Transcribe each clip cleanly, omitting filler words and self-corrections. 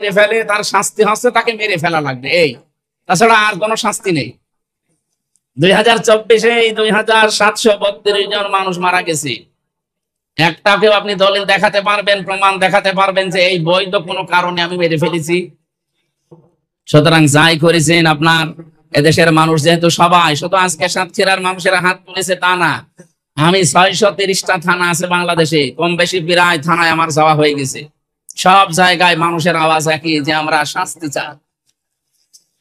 মেরে ফেলে তার শাস্তি হচ্ছে তাকে মেরে ফেলা লাগবে, এই, তাছাড়া আর কোনো শাস্তি নেই। 2024-এ 2732 জন মানুষ মারা গেছে। একটাকেও আপনি দলিল দেখাতে পারবেন, প্রমাণ দেখাতে পারবেন যে এই বৈধ কোনো কারণে আমি মেরে ফেলেছি? সুতরাং যাই করেছেন আপনার এদেশের মানুষ যেহেতু সবাই, শুধু আজকে সাতক্ষীরার মানুষেরা হাত তুলেছে তা না, আমি 630টা থানা আছে বাংলাদেশে, কম বেশি প্রায় থানায় আমার যাওয়া হয়ে গেছে। সব জায়গায় মানুষের আওয়াজ একই, যে আমরা শাস্তি চাই।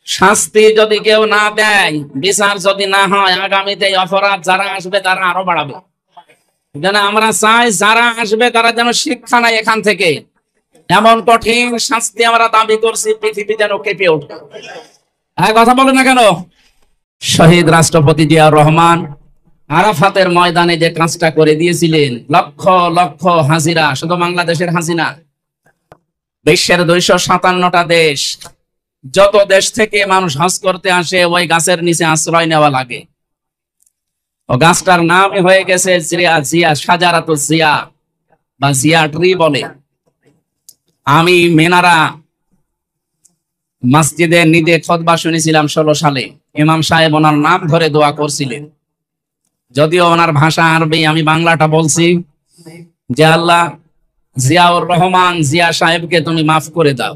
শাস্তি যদি কেউ না দেয়, বিচার যদি না হয়, আগামীতে অপরাধ যারা আসবে তারা আরো বাড়াবে। যেন আমরা চাই যারা আসবে তারা যেন শিক্ষা নেয় এখান থেকে, এমন কঠিন শাস্তি আমরা দাবি করছি, পৃথিবী যেন কেঁপে ওঠে। কথা বলে না কেন? শহীদ রাষ্ট্রপতি জিয়াউর রহমান আরাফাতের ময়দানে যে কাজটা করে দিয়েছিলেন, লক্ষ লক্ষ হাজিরা, শুধু বাংলাদেশের হাজিরা, বিশ্বের 257টা দেশ, যত দেশ থেকে মানুষ হজ করতে আসে ওই গাছের নিচে আশ্রয় নেওয়া লাগে। ও গাছটার নাম হয়ে গেছে জিয়া, শাজারাতুল জিয়া বা জিয়া ট্রি বলে। আমি মেনারা মসজিদে নিজে খুতবা শুনেছিলাম 16 সালে। ইমাম সাহেব ওনার নাম ধরে দোয়া করছিলেন, যদিও ওনার ভাষা আরবি, আমি বাংলাটা বলছি, যে আল্লাহ জিয়াউর রহমান জিয়া সাহেবকে তুমি মাফ করে দাও।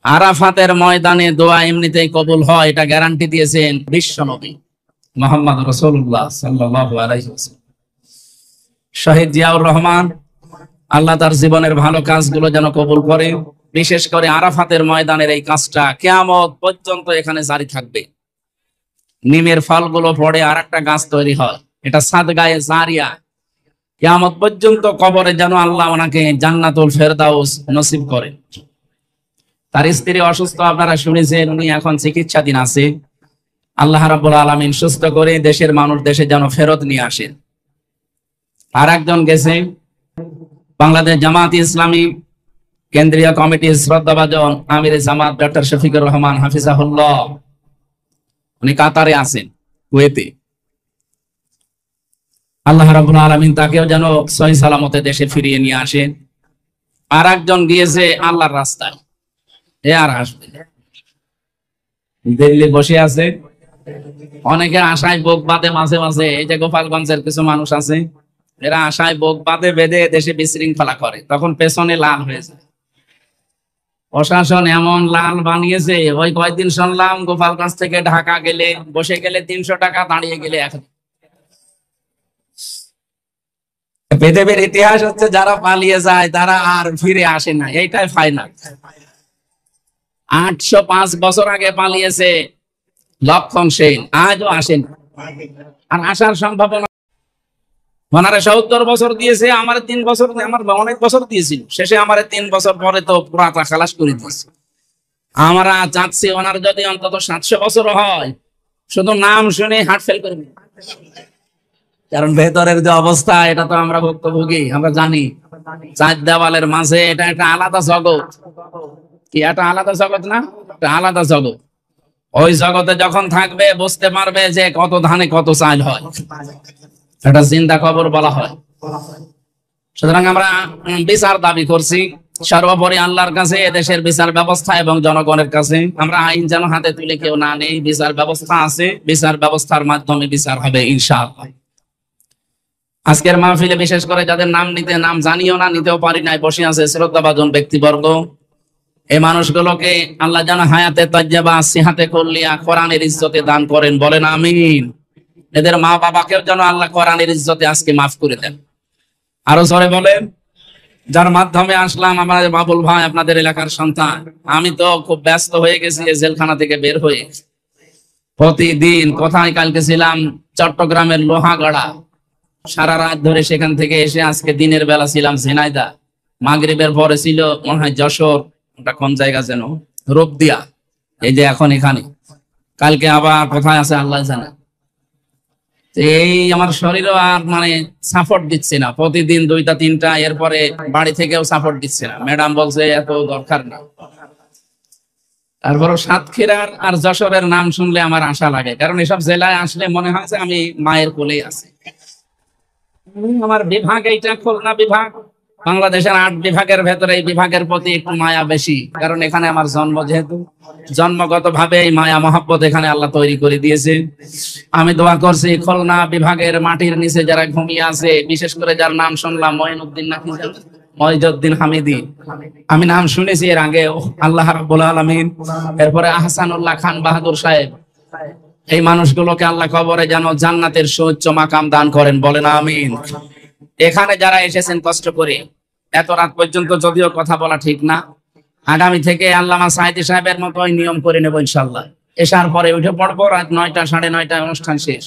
আরাফাতের ময়দানে দোয়া এমনিতেই কবুল হয়, এটা গ্যারান্টি দিয়েছেন বিশ্বনবী মুহাম্মদ রাসূলুল্লাহ সাল্লাল্লাহু আলাইহি ওয়াসাল্লাম। শহীদ জিয়াউর রহমান, আল্লাহ তার জীবনের ভালো কাজগুলো যেন কবুল করে, বিশেষ করে আরাফাতের ময়দানের এই কাজটা কিয়ামত পর্যন্ত এখানে জারি থাকবে। নিমের ফলগুলো পড়ে আর একটা গাছ তৈরি হয়, এটা সাদগায়ে জারিয়া। কিয়ামত পর্যন্ত কবরে যেন আল্লাহ ওনাকে জান্নাতুল ফেরদাউস নসিব করেন। তার স্ত্রী অসুস্থ, আপনারা শুনেছেন, উনি এখন চিকিৎসাধীন আছে। আল্লাহ রাব্বুল আলামিন সুস্থ করে দেশের মানুষ দেশে যেন ফেরত নিয়ে আসেন। আর একজন গেছে, বাংলাদেশ জামাত ইসলামী কেন্দ্রীয় কমিটির শ্রদ্ধাভাজন আমির জামাত ডক্টর শফিকুর রহমান হাফিজাহুল্লাহ, উনি কাতারে আছেন, কুয়েতে। আল্লাহ রাব্বুল আলামিন তাকেও যেন সহি সালামতে দেশে ফিরিয়ে নিয়ে আসেন। আর একজন গিয়েছে আল্লাহর রাস্তায়, এ আর আসবে, দিল্লি বসে আছে। অনেকে আশায় বুক বাঁধে মাঝে মাঝে, এই যে গোপালগঞ্জের কিছু মানুষ আছে, এরা আশায় বুক বাঁধে বেঁধে দেশে বিশৃঙ্খলা করে, তখন পেছনে লাল হয়ে যায়। প্রশাসন এমন লাল বানিয়েছে, ওই কয়েকদিন শুনলাম গোপালগঞ্জ থেকে ঢাকা গেলে, বসে গেলে 300 টাকা, দাঁড়িয়ে গেলে 1। পৃথিবীর ইতিহাস হচ্ছে যারা পালিয়ে যায় তারা আর ফিরে আসে না, এইটাই ফাইনাল। 805 বছর আগে পালিয়েছে লক্ষণ সেন, আজও আসেন, আর আসার সম্ভাবনা। ওনারা 70 বছর দিয়েছে, আমার 3 বছর, আমার অনেক বছর দিয়েছিল, শেষে আমার 3 বছর পরে তো পুরাটা খালাস করে দিয়েছে। আমরা চাচ্ছি ওনার যদি অন্তত 700 বছর হয়, শুধু নাম শুনে হার্ট ফেল করবে, কারণ ভেতরের যে অবস্থা এটা তো আমরা ভুক্তভোগী, আমরা জানি। 4 দেওয়ালের মাঝে এটা একটা আলাদা জগৎ। কি একটা আলাদা জগৎ না? একটা আলাদা জগৎ। ওই জগতে যখন থাকবে বুঝতে পারবে যে কত ধানে কত চাল হয়, এটা জিন্দা কবর বলা হয়। সুতরাং আমরা বিচার দাবি করছি সর্বোপরি আল্লাহর কাছে, এদেশের বিচার ব্যবস্থা এবং জনগণের কাছে। আমরা আইন যেন হাতে তুলে কেউ না নেই, বিচার ব্যবস্থা আছে, বিচার ব্যবস্থার মাধ্যমে বিচার হবে ইনশাআল্লাহ। আজকের মাহফিলে বিশেষ করে যাদের নাম নিতে, নাম জানিও না, নিতেও পারি নাই, বসে আছে শ্রদ্ধাভাজন ব্যক্তিবর্গ, এই মানুষগুলোকে আল্লাহ যেন হায়াতে তাজ্জাবা সিহাতে কুল্লিয়া কোরআনের ইজ্জতে দান করেন, বলেন আমিন। এদের মা বাবাকেও যেন আল্লাহ কোরআনের ইজ্জতে আজকে মাফ করে দেন। আরো জোরে বলেন। যার মাধ্যমে আসলাম, আমাদের বাবুল ভাই আপনাদের এলাকার সন্তান, আমি তো খুব ব্যস্ত হয়ে গেছি জেলখানা থেকে বের হয়ে। প্রতিদিন কোথায়, কালকে ছিলাম চট্টগ্রামের লোহাগড়া, সারা রাত ধরে সেখান থেকে এসে আজকে দিনের বেলা ছিলাম ঝিনাইদহ, মাগরিবের পরে ছিল মনে হয় যশোর, ওটা কোন জায়গা যেন, রূপদিয়া, এই যে এখন এখানে, কালকে আবার কোথায় আছে আল্লাহ জানে। এই আমার শরীরও আর মানে সাপোর্ট দিচ্ছে না, প্রতিদিন 2টা 3টা, এরপরে বাড়ি থেকেও সাপোর্ট দিচ্ছে না, ম্যাডাম বলছে এত দরকার না। তারপর সাতক্ষীরার আর যশোরের নাম শুনলে আমার আশা লাগে, কারণ এসব জেলায় আসলে মনে হয় যে আমি মায়ের কোলেই আছি। আমার বিভাগ এইটা খুলনা বিভাগ, বাংলাদেশের 8 বিভাগের ভেতরে এই বিভাগের প্রতি একটু মায়া বেশি, কারণ এখানে আমার জন্ম, যেহেতু জন্মগত ভাবে এই মায়া মহব্বত এখানে আল্লাহ তৈরি করে দিয়েছে। আমি দোয়া করছি খুলনা বিভাগের মাটির নিচে যারা ঘুমিয়ে আছে, বিশেষ করে যার নাম শুনলাম মঈনুদ্দিন নাকি মঈজউদ্দিন হামিদি, আমি নাম শুনেছি এর আগে, আল্লাহ রাব্বুল আলামিন, এরপরে আহসানুল্লাহ খান বাহাদুর সাহেব, এই মানুষগুলোকে আল্লাহ কবরে যেন জান্নাতের সুউচ্চ মাকাম দান করেন, বলেন আমিন। এখানে যারা এসেছেন কষ্ট করে, এত রাত পর্যন্ত যদিও কথা বলা ঠিক না, আগামী থেকে আল্লামা সাঈদী সাহেবের মতো নিয়ম করে নেব ইনশাআল্লাহ। এশার পরে উঠে পড়বো, রাত 9টা 9:30 অনুষ্ঠান শেষ।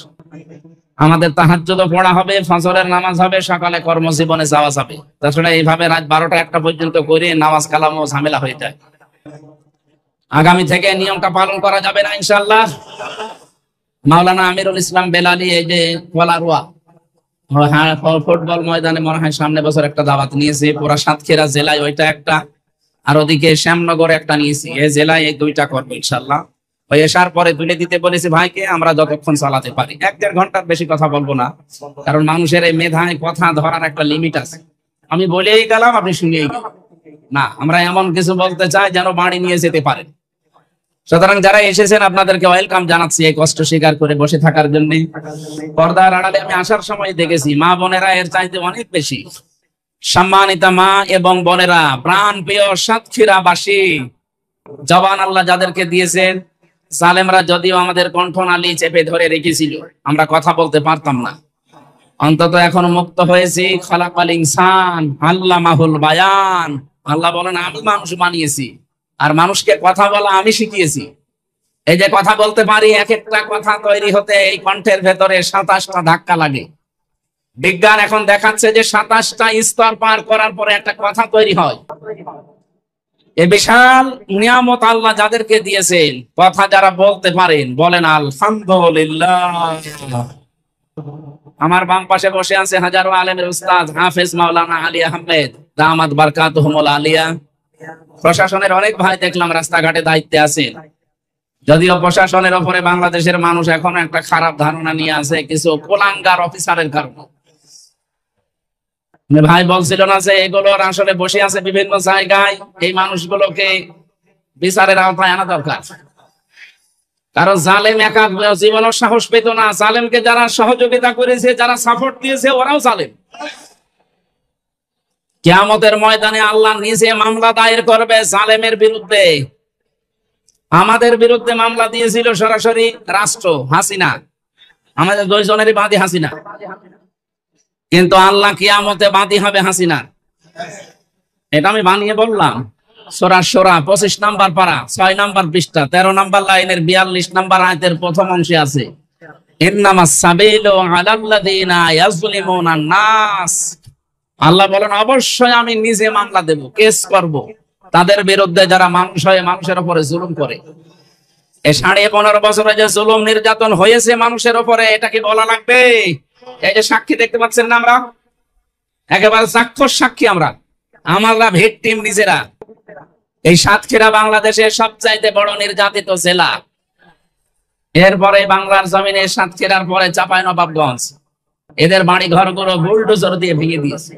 আমাদের তাহাজ্জুদও পড়া হবে, ফজরের নামাজ হবে, সকালে কর্মজীবনে যাওয়া যাবে। তাছাড়া এইভাবে রাত 12টা 1টা পর্যন্ত করে নামাজ কালামও ঝামেলা হয়ে যায়। আগামী থেকে নিয়মটা পালন করা যাবে না ইনশাআল্লাহ। মাওলানা আমিরুল ইসলাম বেলালি এই যে ওয়ালারুয়া ফুটবল ময়দানে মনে হয় সামনে বছর একটা দাওয়াত নিয়েছে, পুরা সাতক্ষীরা জেলায় ওইটা একটা, আর ওদিকে শ্যামনগরে একটা নিয়েছি। এই জেলায় এই 2টা করবো ইনশাআল্লাহ। ওই এসার পরে তুলে দিতে বলেছি ভাইকে, আমরা যতক্ষণ চালাতে পারি, 1-1.5 ঘন্টার বেশি কথা বলবো না, কারণ মানুষের এই মেধায় কথা ধরার একটা লিমিট আছে। আমি বলেই গেলাম, আপনি শুনিয়েই গেলাম না, আমরা এমন কিছু বলতে চাই যেন বাড়ি নিয়ে যেতে পারেন। সুতরাং যারা এসেছেন আপনাদেরকে ওয়েলকাম জানাচ্ছি, এই কষ্ট স্বীকার করে বসে থাকার জন্য। পর্দার আড়ালে আমি আসার সময় দেখেছি মা বোনেরা এর চাইতে অনেক বেশি সম্মানিতা, মা এবং বোনেরা, প্রাণ প্রিয় সাতক্ষীরাবাসী, জবান আল্লাহ যাদেরকে দিয়েছেন। জালেমরা যদিও আমাদের কণ্ঠনালী চেপে ধরে রেখেছিল, আমরা কথা বলতে পারতাম না, অন্তত এখন মুক্ত হয়েছি। খালাকাল ইনসান আল্লামাহুল বায়ান, আল্লাহ বলেন আমি মানুষ বানিয়েছি, আর মানুষকে কথা বলা আমি শিখিয়েছি। এই যে কথা বলতে পারি, এক একটা কথা তৈরি হতে এই কণ্ঠের ভেতরে 27টা ধাক্কা লাগে। বিজ্ঞান এখন দেখাচ্ছে যে 27টা স্তর পার করার পরে একটা কথা তৈরি হয়। এই বিশাল নিয়ামত আল্লাহ যাদেরকে দিয়েছেন, কথা যারা বলতে পারেন, বলেন আলহামদুলিল্লাহ। আমার বাম পাশে বসে আছে হাজারো আলেমের উস্তাদ হাফেজ মাওলানা আলী আহমেদ দামাত বারকাতুহুমুল আলিয়া। প্রশাসনের অনেক ভাই দেখলাম রাস্তাঘাটে দায়িত্বে আছেন, যদিও প্রশাসনের উপরে বাংলাদেশের মানুষ এখন একটা খারাপ ধারণা নিয়ে আছে কিছু কোলাঙ্গার অফিসারের কারণে। ভাই বলছিল না যে এগুলোর আসলে বসে আছে বিভিন্ন জায়গায়, এই মানুষগুলোকে বিচারের আওতায় আনা দরকার। কারণ জালেম একা জীবনের সাহস পেত না, জালেমকে যারা সহযোগিতা করেছে, যারা সাপোর্ট দিয়েছে, ওরাও জালেম। কিয়ামতের ময়দানে আল্লাহ নিজে মামলা দায়ের করবে জালেমের বিরুদ্ধে। আমাদের বিরুদ্ধে মামলা দিয়েছিল সরাসরি রাষ্ট্র, হাসিনা, আমাদের 2 জনেরই বাদী হাসিনা, কিন্তু আল্লাহ কিয়ামতে বাদী হবে হাসিনা। এটা আমি বানিয়ে বললাম। সূরা শুরা 25 নম্বর পারা 6 নম্বর পৃষ্ঠা 13 নম্বর লাইনের 42 নম্বর আয়াতের প্রথম অংশে আছে, ইন্নামাস সাবিলু আলাল্লাযিনা ইয়াজলিমুনান নাস। আল্লাহ বলেন অবশ্যই আমি নিজে মামলা দেব, কেস করব তাদের বিরুদ্ধে যারা মানুষ হয়ে মানুষের উপরে জুলুম করে। এই 15.5 বছরে যে জুলুম নির্যাতন হয়েছে মানুষের উপরে, এটা কি বলা লাগবে? এই যে সাক্ষী দেখতে পাচ্ছেন না, আমরা একেবারে সাক্ষর সাক্ষী, আমরা ভিকটিম নিজেরা। এই সাতক্ষীরা বাংলাদেশের সবচাইতে বড় নির্যাতিত জেলা। এরপরে বাংলার জমিনে সাতক্ষীরার পরে চাঁপাইনবাবগঞ্জ, এদের বাড়ি ঘরগুলো বুলডোজার দিয়ে ভেঙে দিয়েছে।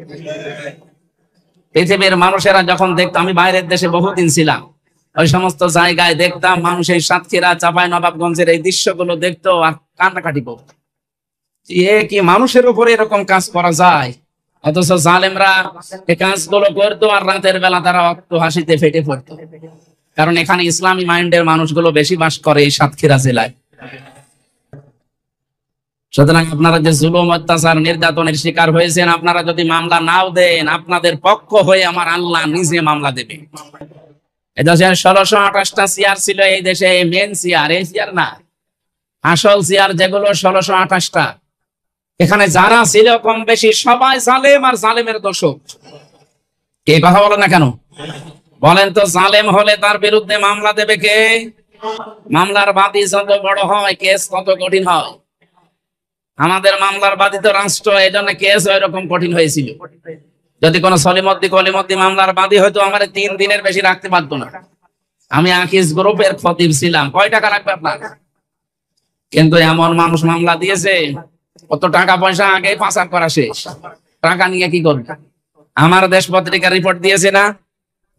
পৃথিবীর মানুষেরা যখন দেখতো, আমি বাইরের দেশে বহুদিন ছিলাম, ওই সমস্ত জায়গায় দেখতাম মানুষ এই সাতক্ষীরা চাঁপাইনবাবগঞ্জের এই দৃশ্যগুলো দেখতো আর কান্নাকাটি করতো, এ কি মানুষের উপরে এরকম কাজ করা যায়? অথচ জালেমরা এই কাজগুলো করতো আর রাতের বেলা তারা অক্ত হাসিতে ফেটে পড়তো, কারণ এখানে ইসলামী মাইন্ডের মানুষগুলো বেশি বাস করে এই সাতক্ষীরা জেলায়। সুতরাং আপনারা যে জুলুম অত্যাচার নির্যাতনের শিকার হয়েছেন, আপনারা যদি মামলা নাও দেন, আপনাদের পক্ষ হয়ে আমার আল্লাহ নিজে মামলা দেবে। এদেশে 1628টা চেয়ার ছিল এই দেশে, মেন চেয়ার, এই চেয়ার না, আসল চেয়ার যেগুলো 1628টা, এখানে যারা ছিল কম বেশি সবাই জালেম আর জালেমের দোষক। কে কথা বলেন না কেন? বলেন তো, জালেম হলে তার বিরুদ্ধে মামলা দেবে কে? মামলার বাদী যত বড় হয় কেস তত কঠিন হয়। আমাদের মামলার বাদী তো রাষ্ট্র, এই জন্য কেস এরকম কঠিন হয়েছিল। যদি কোন কলিমদ্দি মামলার বাদী হয়তো আমার 3 দিনের বেশি রাখতে পারতো না। আমি আকিস গ্রুপের খতিব ছিলাম, কয় টাকা রাখবে আপনার? কিন্তু এমন মানুষ মামলা দিয়েছে, কত টাকা পয়সা আগে পাচার করা শেষ, টাকা নিয়ে কি করবে? আমার দেশ পত্রিকা রিপোর্ট দিয়েছে না,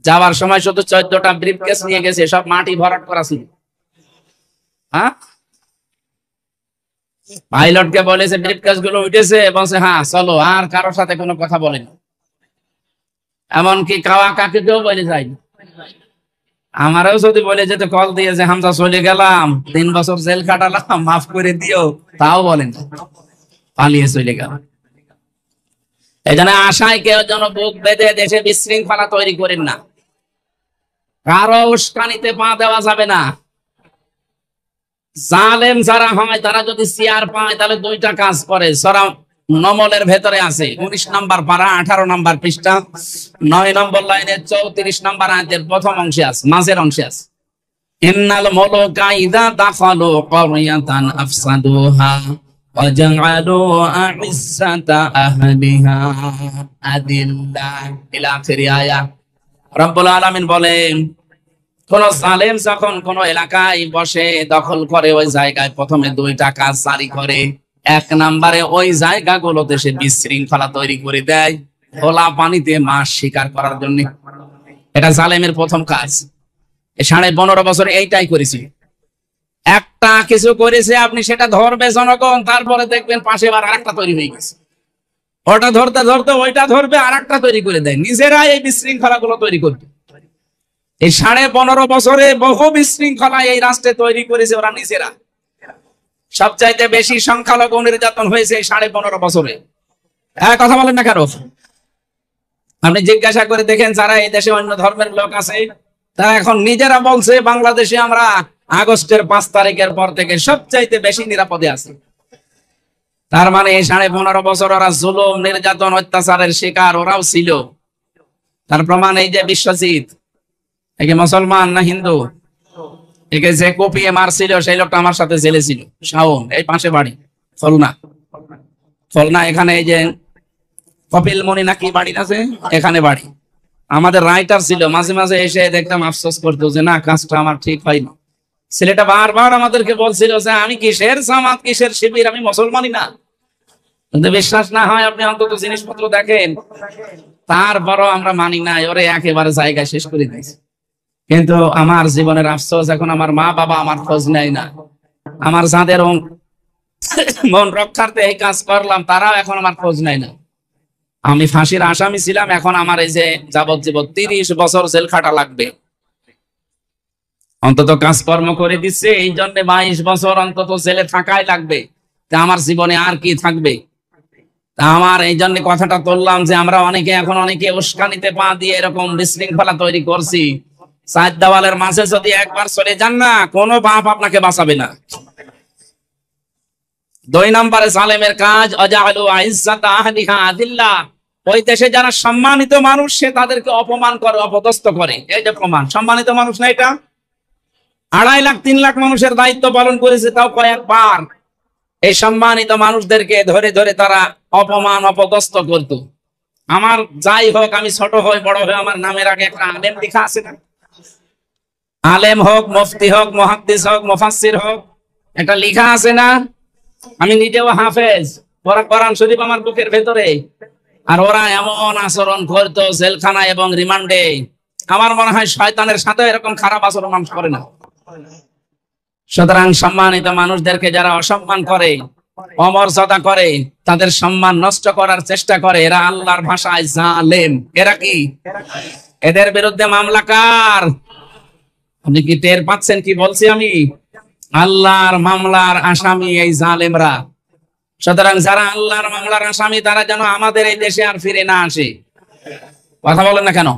যাওয়ার সময় শুধু 14টা ব্রিফকেস নিয়ে গেছে, সব মাটি ভরাট করা ছিল। হ্যাঁ, পাইলটকে বলেছে ব্রিফকেস গুলো উঠেছে, বলছে হ্যাঁ চলো, আর কারোর সাথে কোনো কথা বলেনি। এমনকি কাওয়া কাকেও বলে যায়নি। আমারও যদি বলে যেতে কল দিয়ে যে হামজা চলে গেলাম, 3 বছর জেল কাটালাম, মাফ করে দিও, তাও বলেন, পালিয়ে চলে গেল। এই জন্য আশায় কেউ যেন বুক বেঁধে দেশে বিশৃঙ্খলা তৈরি করেন না, কারো উস্কানিতে পা দেওয়া যাবে না। জালেম যারা হয় তারা যদি চেয়ার পায় তাহলে 2টা কাজ করে। সূরা নমলের ভেতরে আছে 19 নম্বর পারা 18 নম্বর পৃষ্ঠা 9 নম্বর লাইনে 34 নম্বর আয়াতের প্রথম অংশে আছে, মাঝের অংশে আছে, ইন্নাল মুলুকা ইযা দাখালু ক্বরিয়াতান আফসাদুহা ওয়া জাআলু আ'izzata আহলিহা আদিল্লা ইলা আখিরি আয়াত। রব্বুল আলামিন বলেন, কোন জালেম যখন কোন এলাকায় বসে দখল করে, ওই জায়গায় প্রথমে 2টা কাজ জারি করে। 1 নম্বরে ওই জায়গাগুলোতে সে বিশৃঙ্খলা তৈরি করে দেয়, খোলা পানিতে মাছ শিকার করার জন্য। এটা জালেমের প্রথম কাজ। 15.5 বছরে এইটাই করেছি। একটা কিছু করেছে, আপনি সেটা ধরবে জনগণ, তারপরে দেখবেন পাশে আবার আরেকটা তৈরি হয়ে গেছে। ওটা ধরতে ধরতে ওইটা ধরবে, আরেকটা তৈরি করে দেয়। নিজেরাই এই বিশৃঙ্খলা গুলো তৈরি করবে। এই 15.5 বছরে বহু বিশৃঙ্খলা এই রাষ্ট্রে তৈরি করেছে ওরা নিজেরা। সবচাইতে বেশি সংখ্যালঘু নির্যাতন হয়েছে এই 15.5 বছরে। কথা বলেন না কেন? আপনি জিজ্ঞাসা করে দেখেন, যারা এই দেশে অন্য ধর্মের লোক আছে, তারা এখন নিজেরা বলছে বাংলাদেশে আমরা আগস্টের 5 তারিখের পর থেকে সবচাইতে বেশি নিরাপদে আছি। তার মানে এই 15.5 বছর ওরা জুলুম, নির্যাতন, অত্যাচারের শিকার ওরাও ছিল। তার প্রমাণ এই যে বিশ্বজিৎ, একে মুসলমান না হিন্দু, একে যে কুপিয়ে মারছিল সেই লোকটা আমার সাথে জেলে ছিল। শাওন, এই পাশে বাড়ি, ফলনা এখানে এই যে কপিল মনি নাকি বাড়ি আছে, এখানে বাড়ি। আমাদের রাইটার ছিল, মাঝে মাঝে এসে দেখতাম আফসোস করতো যে না, কাজটা আমার ঠিক হয়নি। ছেলেটা বারবার আমাদেরকে বলছিল যে আমি কিসের জামাত, কিসের শিবির, আমি মুসলমানই না। কিন্তু বিশ্বাস না হয় আপনি অন্তত জিনিসপত্র দেখেন, তারপরও আমরা মানি না, ওরে একেবারে জায়গায় শেষ করে দিয়েছি। কিন্তু আমার জীবনের আফসোস, এখন আমার মা বাবা আমার খোঁজ নেয় না। আমার যাদের মন রক্ষার্থে এই কাজ করলাম, তারাও এখন আমার খোঁজ নেয় না। আমি ফাঁসির আসামি ছিলাম, এখন আমার এই যে যাবজ্জীবন 30 বছর জেল খাটা লাগবে। অন্তত কাজকর্ম করে দিচ্ছে, এই জন্য 22 বছর অন্তত জেলে থাকাই লাগবে। তা আমার জীবনে আর কি থাকবে? তা আমার এই জন্য কথাটা তুললাম যে আমরা অনেকে উস্কানিতে পা দিয়ে এরকম বিশৃঙ্খলা তৈরি করছি। 4 দেওয়ালের মাঝে যদি একবার চলে যান না, কোনো বাপ আপনাকে বাঁচাবে না। 2 নম্বরে জালেমের কাজ, আজালু আইজ্জাতা আহলিহা আদিল্লা। ওই দেশে যারা সম্মানিত মানুষ, সে তাদেরকে অপমান করে, অপদস্থ করে। এই যে প্রমাণ, সম্মানিত মানুষ না এটা। 2.5 লাখ 3 লাখ মানুষের দায়িত্ব পালন করেছে, তাও কয়েকবার। এই সম্মানিত মানুষদেরকে ধরে ধরে তারা অপমান, অপদস্থ করত। আমার যাই হোক, আমি ছোট হই বড় হই, আমার নামের আগে একটা আলেম লেখা আছে না? আলেম হোক, মুফতি হোক, মুহাদ্দিস হোক, মুফাসসির হোক, এটা লেখা আছে না? আমি নিজেও হাফেজ, কোরআন শরীফ আমার বুকের ভেতরে। আর ওরা এমন আচরণ করতো জেলখানা এবং রিমান্ডে, আমার মনে হয় শয়তানের সাথে এরকম খারাপ আচরণ মানুষ করে না। সুতরাং সম্মানিত মানুষদেরকে যারা অসম্মান করে, অমর্যাদা করে, তাদের সম্মান নষ্ট করার চেষ্টা করে, এরা আল্লাহর ভাষায় জালেম। এরা কি? এদের বিরুদ্ধে মামলা কার? আপনি কি টের পাচ্ছেন কি বলছি আমি? আল্লাহর মামলার আসামি এই জালেমরা। সুতরাং যারা আল্লাহর মামলার আসামি, তারা যেন আমাদের এই দেশে আর ফিরে না আসে। কথা বলেন না কেন?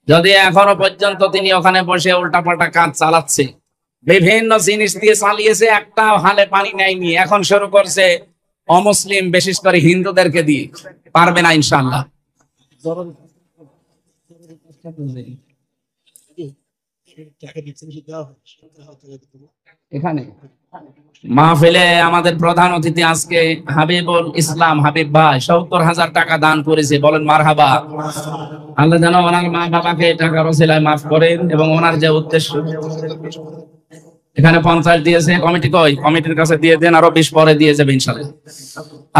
যদি এখনো পর্যন্ত তিনি ওখানে বসে উল্টাপাল্টা কাজ চালাচ্ছে, বিভিন্ন জিনিস দিয়ে চালিয়েছে, একটাও হালে পানি নেয়নি, এখন শুরু করছে অমুসলিম, বিশেষ করে হিন্দুদেরকে দিয়ে। পারবে না ইনশাআল্লাহ। এখানে মাহফিলে আমাদের প্রধান অতিথি আজকে হাবিবুল ইসলাম, হাবিব ভাই 70,000 টাকা দান করেছে। বলেন মারহাবা। আল্লাহ যেন ওনার মা বাবাকে টাকার ওসিলায় মাফ করেন, এবং ওনার যে উদ্দেশ্য, এখানে 50 দিয়েছে, কমিটি কই? কমিটির কাছে দিয়ে দেন, আরো 20 পরে দিয়ে যাবে ইনশাআল্লাহ।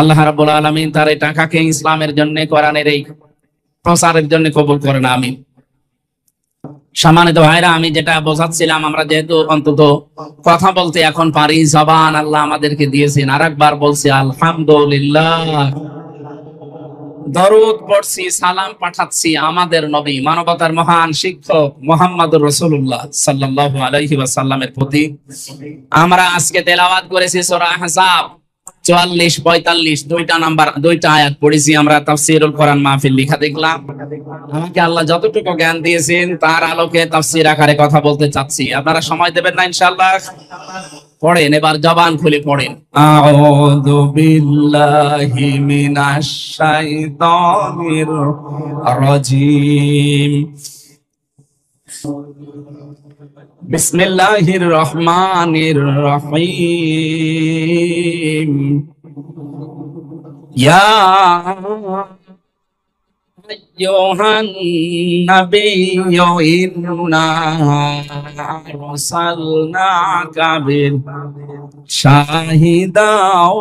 আল্লাহ রাব্বুল আলামিন তার এই টাকাকে ইসলামের জন্য, কোরআনের এই প্রচারের জন্য কবুল করেন, আমিন। সম্মানিত ভাইরা, আমি যেটা বোঝাচ্ছিলাম, আমরা যেহেতু অন্তত কথা বলতে এখন পারি, জবান আল্লাহ আমাদেরকে দিয়েছেন, আরেকবার বলছি আলহামদুলিল্লাহ। দরুদ পড়ছি, সালাম পাঠাচ্ছি আমাদের নবী, মানবতার মহান শিক্ষক মুহাম্মদুর রাসূলুল্লাহ সাল্লাল্লাহু আলাইহি ওয়াসাল্লামের প্রতি। আমরা আজকে তেলাওয়াত করেছি সূরা আহজাব 44-45 দুইটা আয়াত পড়েছি। আমরা তাফসীরুল কোরআন মাহফিল লিখা দেখলাম। আমাকে আল্লাহ যতটুকু জ্ঞান দিয়েছেন তার আলোকে তাফসীর আকারে কথা বলতে চাচ্ছি। আপনারা সময় দেবেন না ইনশাআল্লাহ? পড়েন, এবার জবান খুলে পড়েন। আউযু বিল্লাহি মিনাশ শাইতানির রাজিম। বিসমিল্লাহির রহমানির রহিম। ইয়া আইয়ুহান নাবিয়্যু ইন্না আরসালনাকা বিল শাহিদাও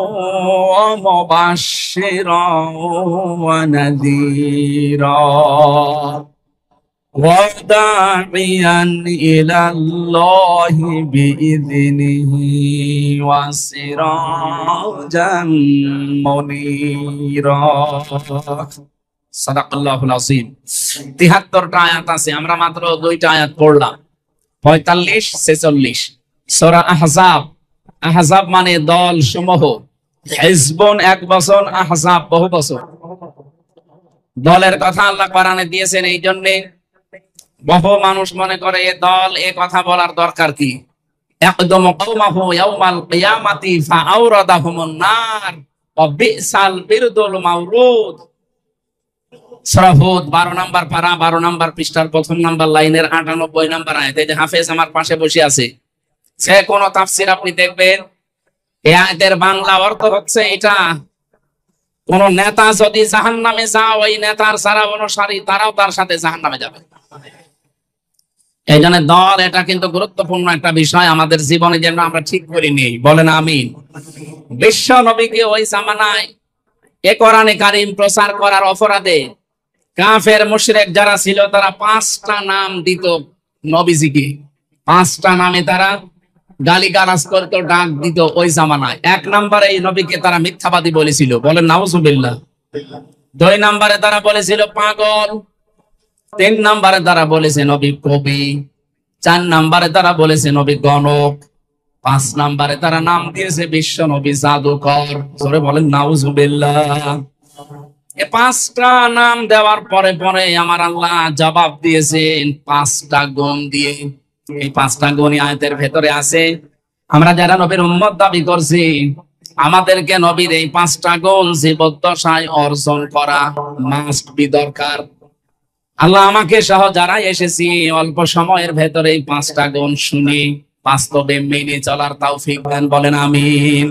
ওয়া মুবাশশিরাও ওয়া নাযীরা وَدَاعِيًا إِلَى اللَّهِ بِإِذْنِهِ وَسِرَاجًا مُنِيرًا। সাদাকাল্লাহুল আযীম। ৭৩টা আয়াত আছে, আমরা মাত্র দুইটা আয়াত পড়লাম, ৪৫-৪৬। সূরা আহজাব। আহজাব মানে দল সমূহ। হিজবুন এক বছর, আহজাব বহু বছর। দলের কথা আল্লাহ কোরআনে দিয়েছেন, এই জন্য বহু মানুষ মনে করে এ দল, এ কথা বলার দরকার কি? ইয়াকদুমু কওমাহু ইয়াওমাল কিয়ামাতি ফাআওরাদাহুমুন নার ওয়া বিসাল বিরদুল মাওরুদ। সূরা হুদ 12 নম্বর পারা, 12 নম্বর পৃষ্ঠার 1ম নম্বর লাইনের 98 নম্বর আয়াত। এই যে হাফেজ আমার পাশে বসে আছে, সে কোন তাফসীর আপনি দেখবেন, এই আয়াতের বাংলা অর্থ হচ্ছে এটা, কোন নেতা যদি জাহান্নামে যায়, ওই নেতার সারা অনুসারী তারাও তার সাথে জাহান্নামে যাবে। এই জন্য দল, এটা কিন্তু গুরুত্বপূর্ণ একটা বিষয় আমাদের জীবনে, যেন আমরা ঠিক করে নিই। বলেন আমিন। বিশ্ব নবীকে ওই জামানায় এ কোরআনে কারীম প্রচার করার অপরাধে কাফের মুশরিক যারা ছিল, তারা 5টা নাম দিত নবীজিকে। 5টা নামে তারা গালিগালাজ করত, ডাক দিত ওই জামানায়। 1 নম্বরে এই নবীকে তারা মিথ্যাবাদী বলেছিল, বলেন নাউজুবিল্লাহ। 2 নম্বরে তারা বলেছিল পাগল। 3 নম্বরে তারা বলেছে নবী কবি। 4 নম্বরে তারা বলেছে নবী গণক। 5 নম্বরে তারা নাম দিয়েছে বিশ্ব নবী জাদুকর। জোরে বলেন নাউজুবিল্লাহ। এই 5টা নাম দেওয়ার পরে পরে আমার আল্লাহ জবাব দিয়েছেন 5টা গুণ দিয়ে। এই 5টা গুণই আয়াতের ভেতরে আছে। আমরা যারা নবীর উম্মত দাবি করছি, আমাদেরকে নবীর এই 5টা গুণ জীবদ্দশায় অর্জন করা মাস্ট বি দরকার। আল্লাহ আমাকে সহ যারা এসেছি, অল্প সময়ের ভেতরে এই 5টা গুণ শুনি বাস্তবে মেনে চলার তৌফিক দেন, বলেন আমিন।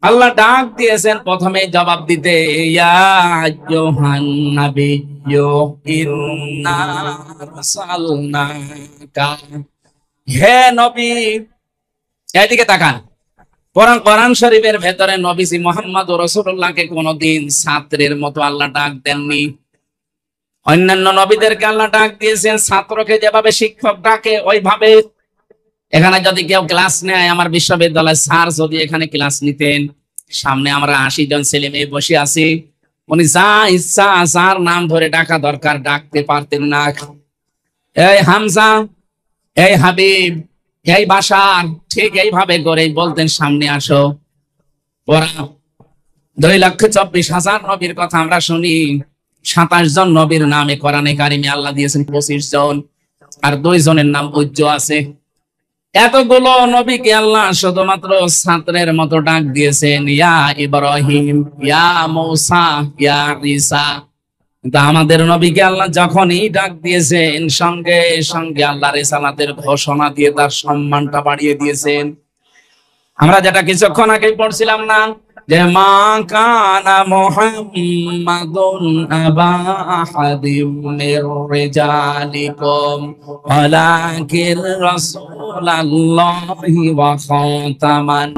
আল্লাহ ডাক দিয়েছেন প্রথমে জবাব দিতে, ইয়া আইয়ুহান নাবিয়্যু ইন্না আরসালনাকা। হে নবী, এদিকে তাকান। কোরআন শরীফের ভেতরে নবীজি মুহাম্মদুর রাসূলুল্লাহকে কোনদিন ছাত্রের মতো আল্লাহ ডাক দেননি। অন্যান্য নবীদেরকে আল্লাহ ডাক দিয়েছেন ছাত্রকে যেভাবে শিক্ষক ডাকে ওইভাবে। এখানে যদি কেউ ক্লাস নেয়, আমার বিশ্ববিদ্যালয়ের স্যার যদি এখানে ক্লাস নিতেন, সামনে আমরা 80 জন ছেলে মেয়ে বসে আছি, উনি যা ইচ্ছা যার নাম ধরে ডাকা দরকার ডাকতে পারতেন না। এই হামজা, এই হাবিব, এই বাশার, ঠিক এইভাবে করে বলতেন সামনে আসো। ওরা 2,24,000 নবীর কথা আমরা শুনি, 27 জন নবীর নামে কোরআনে কারিমে আল্লাহ দিয়েছেন 25 জন, আর 2 জনের নাম উজ্জ আছে। এতগুলো নবীকে আল্লাহ শুধুমাত্র ছাত্রের মতো ডাক দিয়েছেন, ইয়া ইব্রাহিম, ইয়া মূসা, ইয়া ঈসা। কিন্তু আমাদের নবীকে আল্লাহ যখনই ডাক দিয়েছেন, সঙ্গে সঙ্গে আল্লাহ রিসালাতের ঘোষণা দিয়ে তার সম্মানটা বাড়িয়ে দিয়েছেন। আমরা যেটা কিছুক্ষণ আগে পড়ছিলাম না, যে মা কানা মুহাম্মাদুন আবা আহাদিম মির রিজালিকুম ওয়ালাকিন রাসূলুল্লাহি ওয়া খাতামান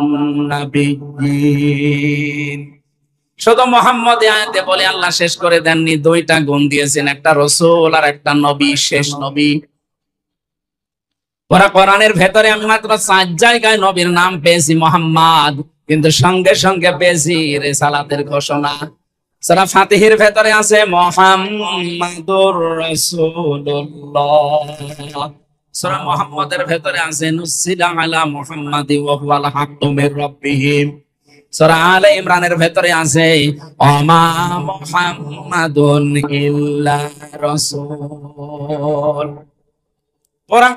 নাবিয়্যিন। শুধু মোহাম্মদ আয়াতে বলে আল্লাহ শেষ করে দেননি, দুইটা গুণ দিয়েছেন, একটা রসুল আর একটা নবী, শেষ নবী। ওরা কোরআনের ভেতরে আমি মাত্র 4 জায়গায় নবীর নাম পেয়েছি মোহাম্মদ, কিন্তু সঙ্গে সঙ্গে পেয়েছি রিসালাতের ঘোষণা। সূরা ফাতিহের ভেতরে আছে মুহাম্মাদুর রাসূলুল্লাহ, সূরা মুহাম্মাদের ভেতরে আছে নুসিলা আলা মুহাম্মাদি ওয়া হুয়াল হাক্কু মির রাব্বিহিম। সূরা আলে ইমরানের ভেতরে আছে ওমা মুহাম্মাদুন ইল্লা রাসূল।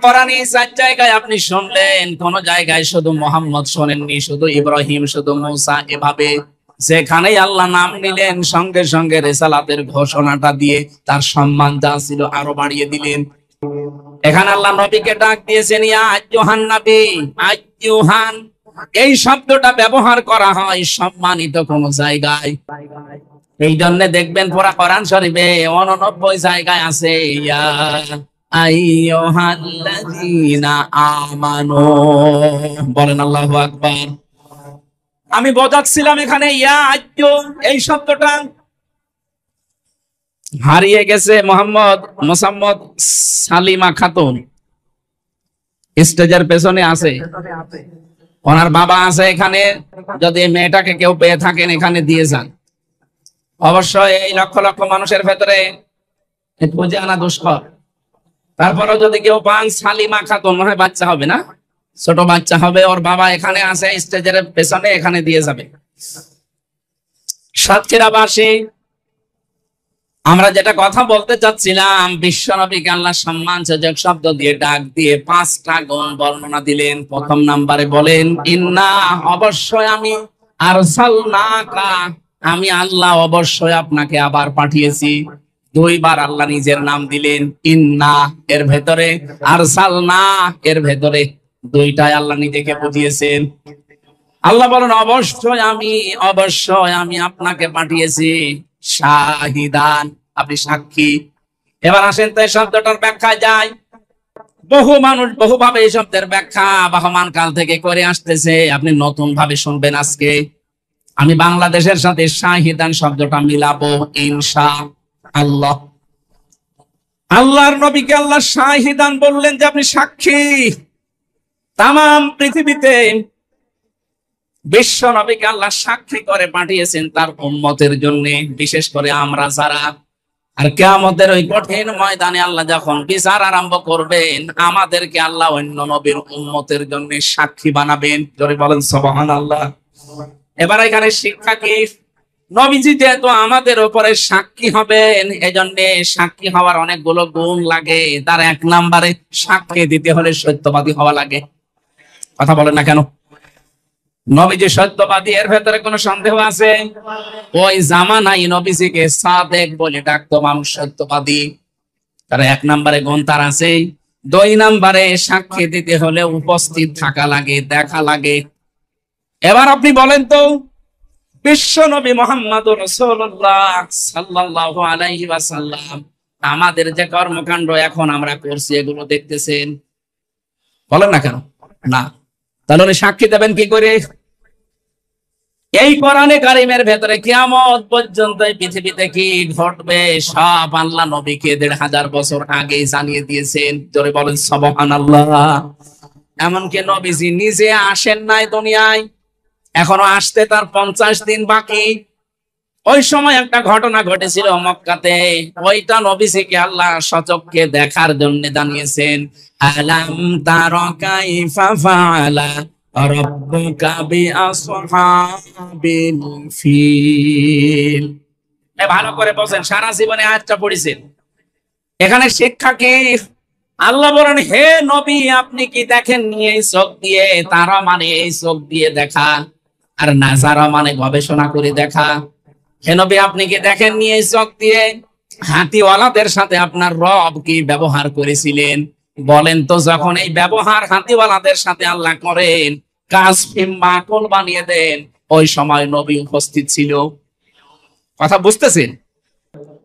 কোরআনে 4 জায়গায় আপনি শুনলেন, কোন জায়গায় শুধু মোহাম্মদ শোনেননি, শুধু ইব্রাহিম, শুধু মূসা, এভাবে যেখানেই আল্লাহ নাম নিলেন সঙ্গে সঙ্গে রিসালাতের ঘোষণাটা দিয়ে তার সম্মান যা ছিল আরো বাড়িয়ে দিলেন। এখানে আল্লাহ নবীকে ডাক দিয়েছেন ইয়া আইয়ুহান নবী, আইয়ুহান এই শব্দটা ব্যবহার করা হয় সম্মানিত কোন জায়গায়। এই জন্য দেখবেন পুরা কোরআন শরীফে 89 জায়গায় আছে ইয়া আইয়ুহাল্লাযীনা আমানু। বলেন আল্লাহু আকবার। আমি বোঝাচ্ছিলাম এখানে ইয়া আইয়ু এই শব্দটা হারিয়ে গেছে। মোহাম্মদ সালিমা খাতুন স্টেজের পেছনে আছে, ওনার বাবা আছে এখানে, যদি মেয়েটাকে কেউ পেয়ে থাকেন এখানে দিয়ে যান। অবশ্যই এই লক্ষ লক্ষ মানুষের ভেতরে খুঁজে আনা দুষ্কর। তারপরেও যদি কেউ পান, সালিমা খাতুন, মনে হয় বাচ্চা হবে না, ছোট বাচ্চা হবে, ওর বাবা এখানে আছে স্টেজের পেছনে, এখানে দিয়ে যাবে। সাতক্ষীরাবাসী আমরা যেটা কথা বলতে চাচ্ছিলাম, বিশ্ব নবীকে আল্লাহ সম্মানসূচক শব্দ দিয়ে ডাক দিয়ে 5টা গুণ বর্ণনা দিলেন। প্রথম নাম্বারে বলেন ইন্না, অবশ্যই আমি, আরসালনাকা, আমি আল্লাহ অবশ্যই আপনাকে আবার পাঠিয়েছি। 2 বার আল্লাহ নিজের নাম দিলেন, ইন্না এর ভেতরে, আরসালনা এর ভেতরে, 2টাই আল্লাহ নিজেকে বুঝিয়েছেন। আল্লাহ বলেন অবশ্যই আমি আপনাকে পাঠিয়েছি শাহিদান, আপনি সাক্ষী। এবার আসেন তো এই শব্দটার ব্যাখ্যা যায়। বহু মানুষ বহুভাবে এই শব্দের ব্যাখ্যা বহমান কাল থেকে করে আসতেছে, আপনি নতুন ভাবে শুনবেন আজকে। আমি বাংলাদেশের সাথে শাহিদান শব্দটা মিলাবো ইনশাআল্লাহ। আল্লাহর নবীকে আল্লাহ শাহিদান বললেন যে আপনি সাক্ষী। তামাম পৃথিবীতে বিশ্ব নবীকে আল্লাহ সাক্ষী করে পাঠিয়েছেন তার উম্মতের জন্য, বিশেষ করে আমরা যারা। আর কিয়ামতের ওই কঠিন ময়দানে আল্লাহ যখন বিচার আরম্ভ করবেন, আমাদেরকে আল্লাহ অন্য নবীর উম্মতের জন্য সাক্ষী বানাবেন। জোরে বলেন সুবহানাল্লাহ। এবার এখানে শিক্ষা কি? নবীজি যেহেতু আমাদের উপরে সাক্ষী হবেন, এজন্য সাক্ষী হওয়ার অনেকগুলো গুণ লাগে। তার 1 নম্বরে সাক্ষী দিতে হলে সত্যবাদী হওয়া লাগে। কথা বলেন না কেন? নবীজি সত্যবাদী, এর ভেতরে কোনো সন্দেহ আছে? ওই জামানায় নবীজিকে সাদেক বলে ডাকতো মানুষ, সত্যবাদী। তার 1 নম্বরে গুণ তার আছে। 2 নম্বরে সাক্ষী দিতে হলে উপস্থিত থাকা লাগে, দেখা লাগে। এবার আপনি বলেন তো, বিশ্ব নবী মুহাম্মদুর রাসূলুল্লাহ সাল্লাল্লাহু আলাইহি ওয়াসাল্লাম আমাদের যে কর্মকাণ্ড এখন আমরা করছি, এগুলো দেখতেছেন? বলেন না কেন? না। তাহলে সাক্ষী দেবেন কি করে? এই কোরআনে কারিমের ভেতরে কিয়ামত পর্যন্ত পৃথিবীতে কি ঘটবে সব আল্লাহ নবীকে 1500 বছর আগে জানিয়ে দিয়েছেন। জোরে বলেন সুবহানাল্লাহ। এমনকি নবীজি নিজে আসেন নাই দুনিয়ায়, এখনো আসতে তার 50 দিন বাকি। ওই সময় একটা ঘটনা ঘটেছিল মক্কাতে, ওইটা নবীজিকে আল্লাহ সচক্ষে দেখার জন্য জানিয়েছেন। আলাম তারা কাইফা ফাআলা রাব্বুকা বিআসহাবিল ফিল। ভালো করে বলেন, সারা জীবনে আয়াতটা পড়েছেন। এখানে শিক্ষা কি? আল্লাহ বলেন হে নবী, আপনি কি দেখেননি এই চোখ দিয়ে? তারা মানে এই চোখ দিয়ে দেখা, আর নাজারা মানে গবেষণা করে দেখা। হে নবী, আপনি কি দেখেননি এই চোখ দিয়ে হাতিওয়ালাদের সাথে আপনার রব কি ব্যবহার করেছিলেন? বলেন তো, যখন এই ব্যবহার হাতিওয়ালাদের সাথে আল্লাহ করেন, কাসফিম মাকুল বানিয়ে দেন, ওই সময় নবী উপস্থিত ছিল। কথা বুঝতেছেন?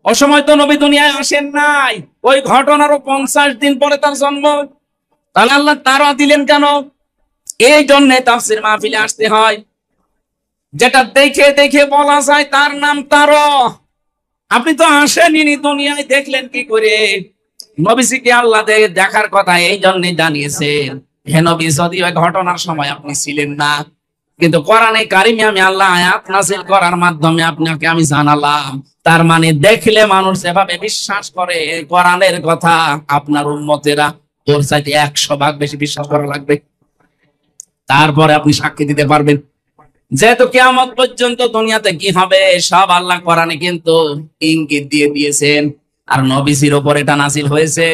ওই সময় তো নবী দুনিয়ায় আসেন নাই, ওই ঘটনারও 50 দিন পরে তার জন্ম। তাহলে আল্লাহ তারা দিলেন কেন? এই জন্য তাফসীর মাহফিলে আসতে হয়। যেটা দেখে দেখে বলা যায় তার নাম তারো। আপনি তো আসেননি দুনিয়ায়, দেখলেন কি করে? নবীজিকে আল্লাহ দেখার কথা এই জন্য জানিয়েছেন। হে নবী, যদি ওই ঘটনার সময় আপনি ছিলেন না, কিন্তু কোরআনে কারিমে আমি আল্লাহ আয়াত নাযিল করার মাধ্যমে আপনাকে আমি জানালাম। তার মানে দেখলে মানুষ যেভাবে বিশ্বাস করে কোরআনের কথা, আপনার উম্মতেরা ওর চাইতে 100 ভাগ বেশি বিশ্বাস করা লাগবে, তারপরে আপনি সাক্ষী দিতে পারবেন। যেহেতু কিয়ামত পর্যন্ত দুনিয়াতে কি হবে সব আল্লাহ কোরআনে কিন্তু ইঙ্গিত দিয়ে দিয়েছেন। আর নবীজির উপর এটা নাযিল হয়েছে।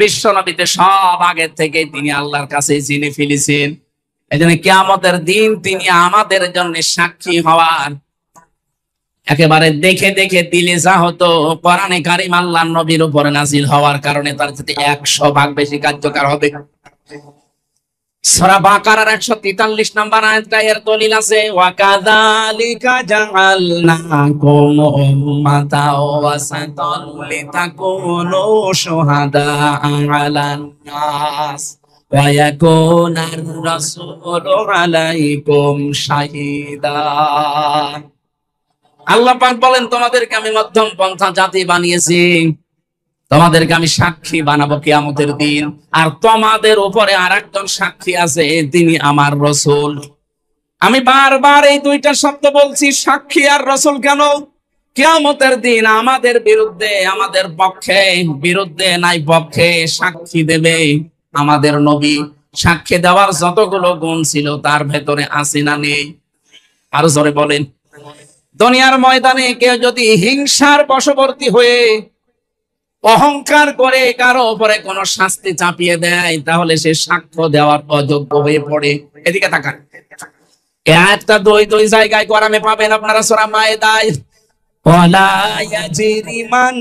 বিশ্ব নবীতে সব আগে থেকে তিনি আল্লাহর কাছে জেনে ফেলেছেন। এজন্য কিয়ামতের দিন তিনি আমাদের জন্য সাক্ষী হওয়ার একেবারে দেখে দেখে দিলে যা হতো, কোরআনে কারিম আল্লাহর নবীর উপরে নাযিল হওয়ার কারণে তার সাথে 100 ভাগ বেশি কার্যকর হবে। সূরা বাকারার 143 নম্বর আয়াতটা এর দলিল আছে, ওয়া কাযালিকা জাআলনাকুম উম্মাতাও ওয়াসাতান লিতাকুনু শুহাদা আলান নাস ওয়া ইয়াকুনার রাসূলু আলাইকুম শাহীদা। আল্লাহ পাক বলেন, তোমাদেরকে আমি মধ্যম পন্থা জাতি বানিয়েছি, তোমাদেরকে আমি সাক্ষী বানাবো কিয়ামতের দিন। আর তোমাদের উপরে আরেকজন সাক্ষী আছে, তিনি আমার রাসূল। আমি বারবার এই দুইটা শব্দ বলছি, সাক্ষী আর রাসূল। কেন? কিয়ামতের দিন আমাদের বিরুদ্ধে, আমাদের পক্ষে, বিরুদ্ধে নাই পক্ষে সাক্ষী দেবে আমাদের নবী। সাক্ষী দেওয়ার যতগুলো গুণ ছিল তার ভেতরে আছে না নেই? আরো জোরে বলেন। দুনিয়ার ময়দানে কেউ যদি হিংসার বশবর্তী হয়ে অহংকার করে কারো উপরে কোন শাস্তি চাপিয়ে দেয়, তাহলে সে সাক্ষ্য দেওয়ার অযোগ্য হয়ে পড়ে। এদিকে তাকান, একটা দুই জায়গায় কোরআনে পাবেন আপনারা। সূরা মায়েদায়, ওয়ালা ইয়াজরিমান্নাকুম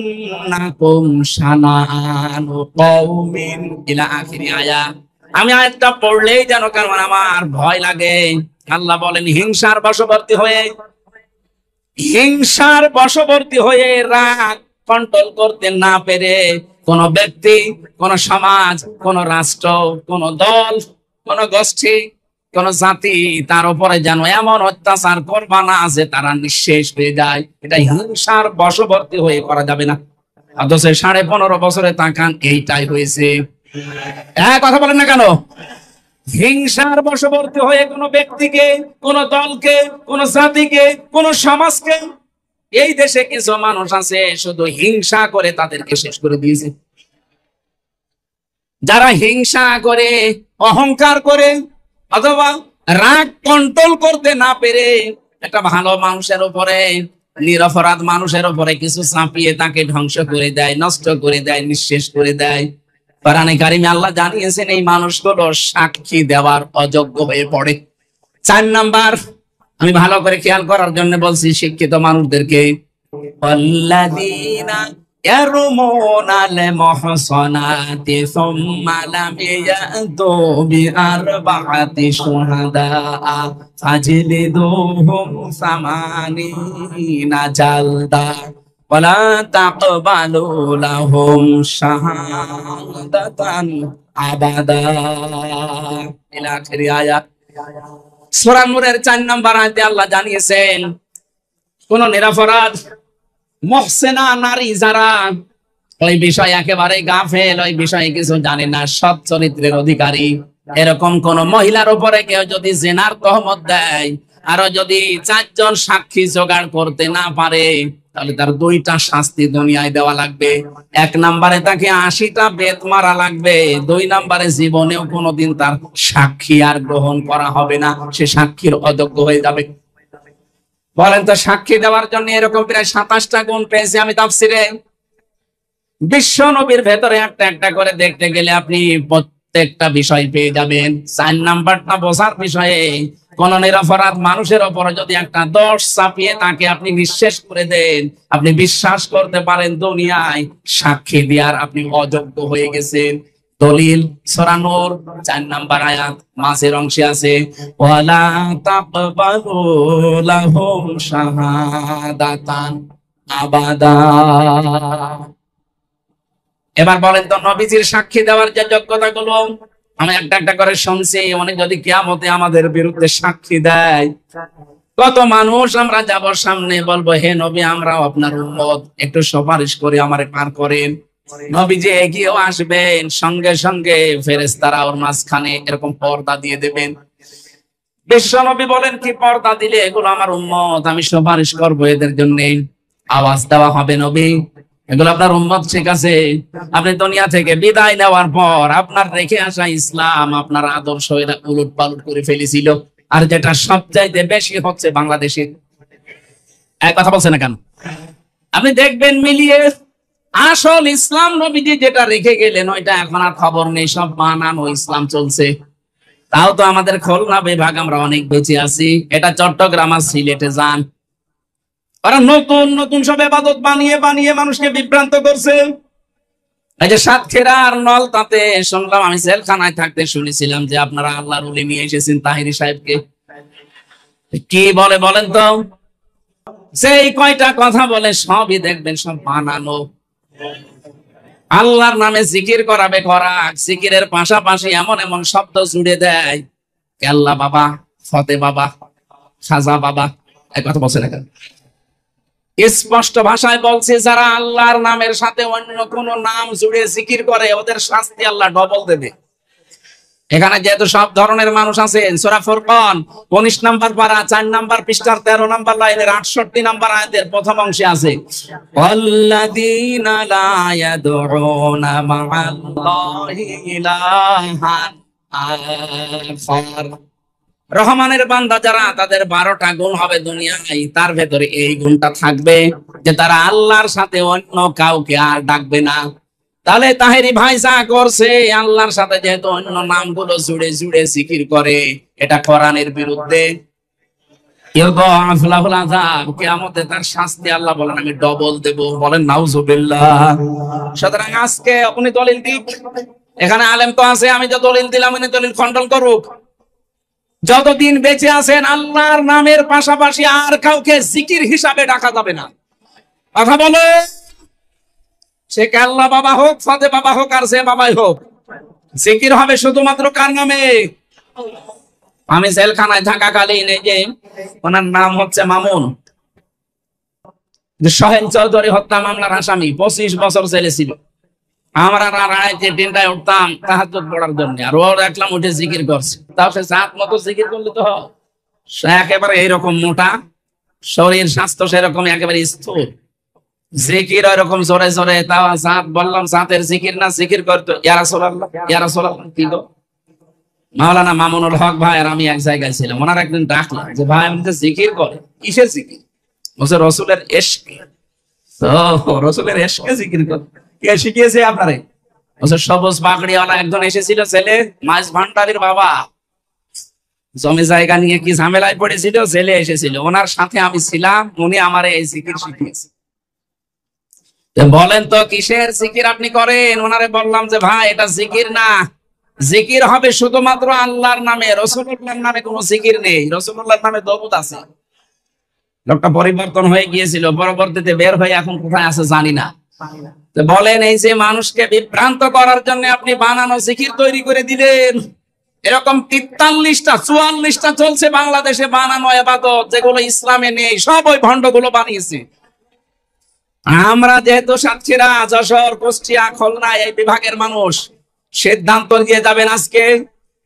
শানাআনু কওমিন ইলা আখিরি আয়াত। আমি আয়াতটা পড়লেই যেন কারণ আমার ভয় লাগে। আল্লাহ বলেন, হিংসার বশবর্তী হয়ে রাগ কন্ট্রোল করতে না পেরে কোন ব্যক্তি, কোন সমাজ, কোন রাষ্ট্র, কোন দল, কোন গোষ্ঠী, কোন জাতি তার উপরে যেন এমন অত্যাচার করবা না যে তারা নিঃশেষ হয়ে যায়। এটা হিংসার বশবর্তী হয়ে করা যাবে না। অথচ 15.5 বছরে তাকান এইটাই হয়েছে। কথা বলেন না কেন? হিংসার বশবর্তী হয়ে কোন ব্যক্তিকে, কোন দলকে, কোন জাতিকে, কোন সমাজকে, এই দেশে কিছু মানুষ আছে শুধু হিংসা করে তাদেরকে শেষ করে দিয়েছে। যারা হিংসা করে, অহংকার করে, অথবা রাগ কন্ট্রোল করতে না পেরে একটা ভালো মানুষের উপরে, নিরপরাধ মানুষের উপরে কিছু চাপিয়ে তাকে ধ্বংস করে দেয়, নষ্ট করে দেয়, নিঃশেষ করে দেয়, কোরআনে কারিমে আল্লাহ জানিয়েছেন এই মানুষগুলো সাক্ষী দেওয়ার অযোগ্য হয়ে পড়ে। 4 নাম্বার, আমি ভালো করে খেয়াল করার জন্য বলছি শিক্ষিত মানুষদেরকে, আল্লাযীনা ইয়ারমুনাল মুহসানাতি সুম্মা লাম ইয়াতু বিআরবাআতি শুহাদা ফাজলিদুহুম 80 জালদা ওয়ালা তাকবালু লাহুম শাহাদাতান আবাদা ইলা আখিরি আয়াত। সূরা নূরের 4 নম্বর আয়াতে আল্লাহ জানিয়েছেন, কোন নিরপরাধ মুহসিনা নারী যারা ওই বিষয় একেবারে গাফেল, ওই বিষয়ে কিছু জানে না, সৎ চরিত্রের অধিকারী, এরকম কোন মহিলার উপরে কেউ যদি জিনার তহমত দেয়, আরো যদি 4 জন সাক্ষী জোগাড় করতে না পারে, তাহলে তার 2টা শাস্তি দুনিয়ায় দেওয়া লাগবে। 1 নম্বরে তাকে 80টা বেত মারা লাগবে। 2 নম্বরে জীবনেও কোনোদিন তার সাক্ষী আর গ্রহণ করা হবে না, সে সাক্ষীর অযোগ্য হয়ে যাবে। বলেন তো, সাক্ষী দেওয়ার জন্য এরকম প্রায় 27টা গুণ পেয়েছি আমি তাফসিরে। বিশ্ব নবীর ভেতরে একটা একটা করে দেখতে গেলে আপনি প্রত্যেকটা বিষয় পেয়ে যাবেন। 4 নাম্বারটা বোঝার বিষয়ে, কোন নিরপরাধ মানুষের উপর যদি একটা দোষ চাপিয়ে তাকে আপনি নিঃশেষ করে দেন, আপনি বিশ্বাস করতে পারেন দুনিয়ায় সাক্ষী দেওয়ার আপনি অযোগ্য হয়ে গেছেন। দলিল সূরা নূর 4 নাম্বার আয়াত মাঝের অংশে আছে, ওয়ালা তাকবালু লাহুম শাহাদাতান আবাদা। এবার বলেন তো, নবীজির সাক্ষী দেওয়ার যে যোগ্যতাগুলো আমি একটা একটা করে শুনছি, উনি যদি কিয়ামতে আমাদের বিরুদ্ধে সাক্ষী দেয়, কত মানুষ আমরা যাব সামনে, বলবো হে নবী আমরাও আপনার উম্মত, একটু সুপারিশ করে আমারে পার করেন। নবীজি এগিয়েও আসবেন, সঙ্গে সঙ্গে ফেরেশতারা ওর মাঝখানে এরকম পর্দা দিয়ে দেবেন। বিশ্ব নবী বলেন, কি পর্দা দিলে? এগুলো আমার উম্মত, আমি সুপারিশ করবো এদের জন্য। আওয়াজ দেওয়া হবে, নবী এগুলো আপনার উম্মত, ঠিক আছে? আপনি দুনিয়া থেকে বিদায় নেওয়ার পর আপনার রেখে আসা ইসলাম, আপনার আদর্শ এরা উলট পালট করে ফেলেছিল। আর যেটা সবচাইতে বেশি হচ্ছে বাংলাদেশে, এক কথা বলছে না কেন? আপনি দেখবেন মিলিয়ে আসল ইসলাম নবীজি যেটা রেখে গেলেন ওইটা এখন আর খবর নেই, সব বানানো ইসলাম চলছে। তাও তো আমাদের খুলনা বিভাগ আমরা অনেক বেঁচে আছি। এটা চট্টগ্রাম আর সিলেটে যান, ওরা নতুন নতুন সব ইবাদত বানিয়ে বানিয়ে মানুষকে বিভ্রান্ত করছে। এই যে সাতক্ষীরা আর নলতাতে শুনলাম, আমি জেলখানায় থাকতে শুনেছিলাম যে আপনারা আল্লাহর ওলি নিয়ে এসেছেন তাহিরি সাহেবকে। কি বলে বলেন তো? সেই কয়টা কথা বলে সবই দেখবেন সব বানানো। আল্লাহর নামে জিকির করাবে করা, জিকিরের পাশাপাশি এমন এমন শব্দ জুড়ে দেয়, কেল্লা বাবা, ফতে বাবা, খাজা বাবা। এক কথা বলছে না কেন? স্পষ্ট ভাষায় বলছে, যারা আল্লাহর নামের সাথে অন্য কোন নাম জুড়ে জিকির করে ওদের শাস্তি আল্লাহ ডবল দেবে। এখানে যেহেতু সব ধরনের মানুষ আছে, সূরা ফুরকান 19 নম্বর পারা 4 নম্বর পৃষ্ঠার 13 নম্বর লাইনের 68 নম্বর আয়াতের প্রথম অংশে আছে, ওয়াল্লাযীনা লা ইয়াদউনা মা'আল্লাহি ইলাহান আখার। রহমানের বান্দা যারা, তাদের 12টা গুণ হবে দুনিয়ায়, তার ভেতরে এই গুণটা থাকবে যে তারা আল্লাহর সাথে অন্য কাউকে আর ডাকবে না। তাহলে তাহেরি ভাই যা করছে, আল্লাহর সাথে যেহেতু অন্য নামগুলো জুড়ে জুড়ে জিকির করে, এটা কোরআনের বিরুদ্ধে। কিয়ামতে তার শাস্তি আল্লাহ বলেন আমি ডবল দেব। বলেন নাউজুবিল্লাহ। সুতরাং আজকে উনি দলিল দিক, এখানে আলেম তো আছে, আমি যে দলিল দিলাম উনি দলিল খণ্ডন করুক। যতদিন বেঁচে আছেন আল্লাহর নামের পাশাপাশি আর কাউকে জিকির হিসাবে ডাকা যাবে না। কথা বলে, সে কাল্লা বাবা হোক, ফাতে বাবা হোক, আর সে বাবাই হোক, জিকির হবে শুধুমাত্র কার নামে? আমি জেলখানায় থাকাকালীন, এই যে ওনার নাম হচ্ছে মামুন, সোহেল চৌধুরী হত্যা মামলার আসামি, 25 বছর জেলে ছিল। আমরা রাতে 3টায় উঠতাম তাহাজ্জুদ পড়ার জন্য, আর ও দেখলাম উঠে জিকির করছে। তাও সে জাত মতো জিকির করলে তো হয়, একেবারে এইরকম মোটা শরীর, স্বাস্থ্য সেরকম একেবারে স্থূল, জিকির ওইরকম জোরে জোরে। তাও জাত বললাম, জাতের জিকির না, জিকির করতো ইয়া রাসূলুল্লাহ, ইয়া রাসূলুল্লাহ। কি গো মাওলানা মামুনুল হক ভাই আর আমি এক জায়গায় ছিলাম, ওনার একদিন ডাকলাম যে ভাই আমি তো জিকির করে। কিসের জিকির? বলছে রসুলের এশকে। তো রসুলের এশকে জিকির করে কে শিখিয়েছে আপনারে? বলছে সবুজ পাগড়িওয়ালা একজন এসেছিল, ছেলে মাছ ভান্ডারির বাবা, জমি জায়গা নিয়ে কি ঝামেলায় পড়েছিল, ছেলে এসেছিল, ওনার সাথে আমি ছিলাম, উনি আমার এই জিকির শিখিয়েছে। বলেন তো কিসের জিকির আপনি করেন? ওনারে বললাম যে ভাই এটা জিকির না, জিকির হবে শুধুমাত্র আল্লাহর নামে, রাসূলুল্লাহর নামে কোনো জিকির নেই। রাসূলুল্লাহর নামে দরুদ আছে। লোকটা পরিবর্তন হয়ে গিয়েছিল, পরবর্তীতে বের হয়ে এখন কোথায় আছে জানি না। তো বলেন, এই যে মানুষকে বিভ্রান্ত করার জন্য আপনি বানানো জিকির তৈরি করে দিলেন, এরকম 43টা 44টা চলছে বাংলাদেশে বানানো ইবাদত, যেগুলো ইসলামে নেই, সব ওই ভণ্ডগুলো বানিয়েছে। আমরা যেহেতু সাতক্ষীরা, যশোর, কুষ্টিয়া, খুলনা এই বিভাগের মানুষ, সিদ্ধান্ত নিয়ে যাবেন আজকে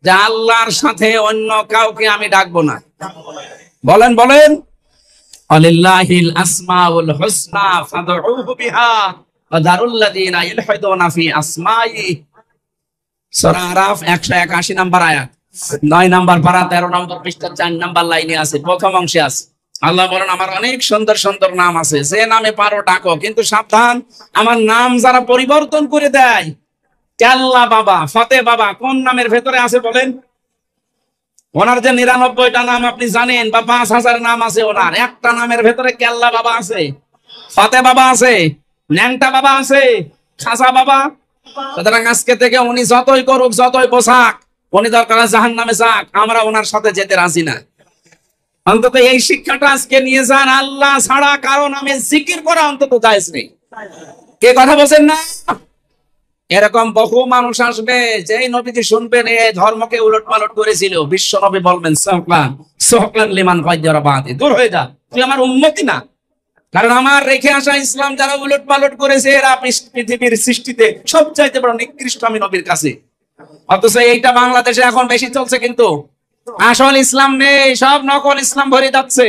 যে আল্লাহর সাথে অন্য কাউকে আমি ডাকবো না। বলেন বলেন, আলিল্লাহিল আসমাউল হুসনা ফাদউহু বিহা ওয়া দারুল্লাযিনা ইলহিদুনা ফি আসমাইহি। সূরা আরাফ 181 নম্বর আয়াত, 9 নম্বর পারা 13 নম্বর পৃষ্ঠা 4 নম্বর লাইনে আছে, প্রথম অংশে আছে। আল্লাহ বলেন আমার অনেক সুন্দর সুন্দর নাম আছে, যে নামে পারো ডাকো, কিন্তু সাবধান, আমার নাম যারা পরিবর্তন করে দেয়, কেল্লা বাবা, ফতে বাবা, কোন নামের ভেতরে আছে বলেন? ওনার যে 99টা নাম আপনি জানেন, বা 5000 নাম আছে, ওনার একটা নামের ভেতরে কেল্লা বাবা আছে, ফতে বাবা আছে, ন্যাংটা বাবা আছে, খাজা বাবা। সুতরাং আজকে থেকে উনি যতই করুক, যতই পোশাক, উনি দরকার জাহান্নামে যাক, আমরা ওনার সাথে যেতে রাজি না। অন্তত এই শিক্ষাটা আজকে নিয়ে যান, আল্লাহ ছাড়া কারো নামে জিকির করা অন্তত জায়েজ নেই। কে কথা বলছেন না? এরকম বহু মানুষ আসবে যেই নবীজি শুনবেন এই ধর্মকে উলট পালট করেছিল, বিশ্ব নবী বলবেন সোহকান সোহকান লিমান ফাজ্জারা বাদি, দূর হয়ে যা, তুই আমার উম্মতি না। কারণ আমার রেখে আসা ইসলাম যারা উলট পালট করেছে এরা পৃথিবীর সৃষ্টিতে সবচাইতে বড় নিকৃষ্ট আমি নবীর কাছে। অথচ এইটা বাংলাদেশে এখন বেশি চলছে, কিন্তু আসল ইসলাম নেই, সব নকল ইসলাম ভরে যাচ্ছে।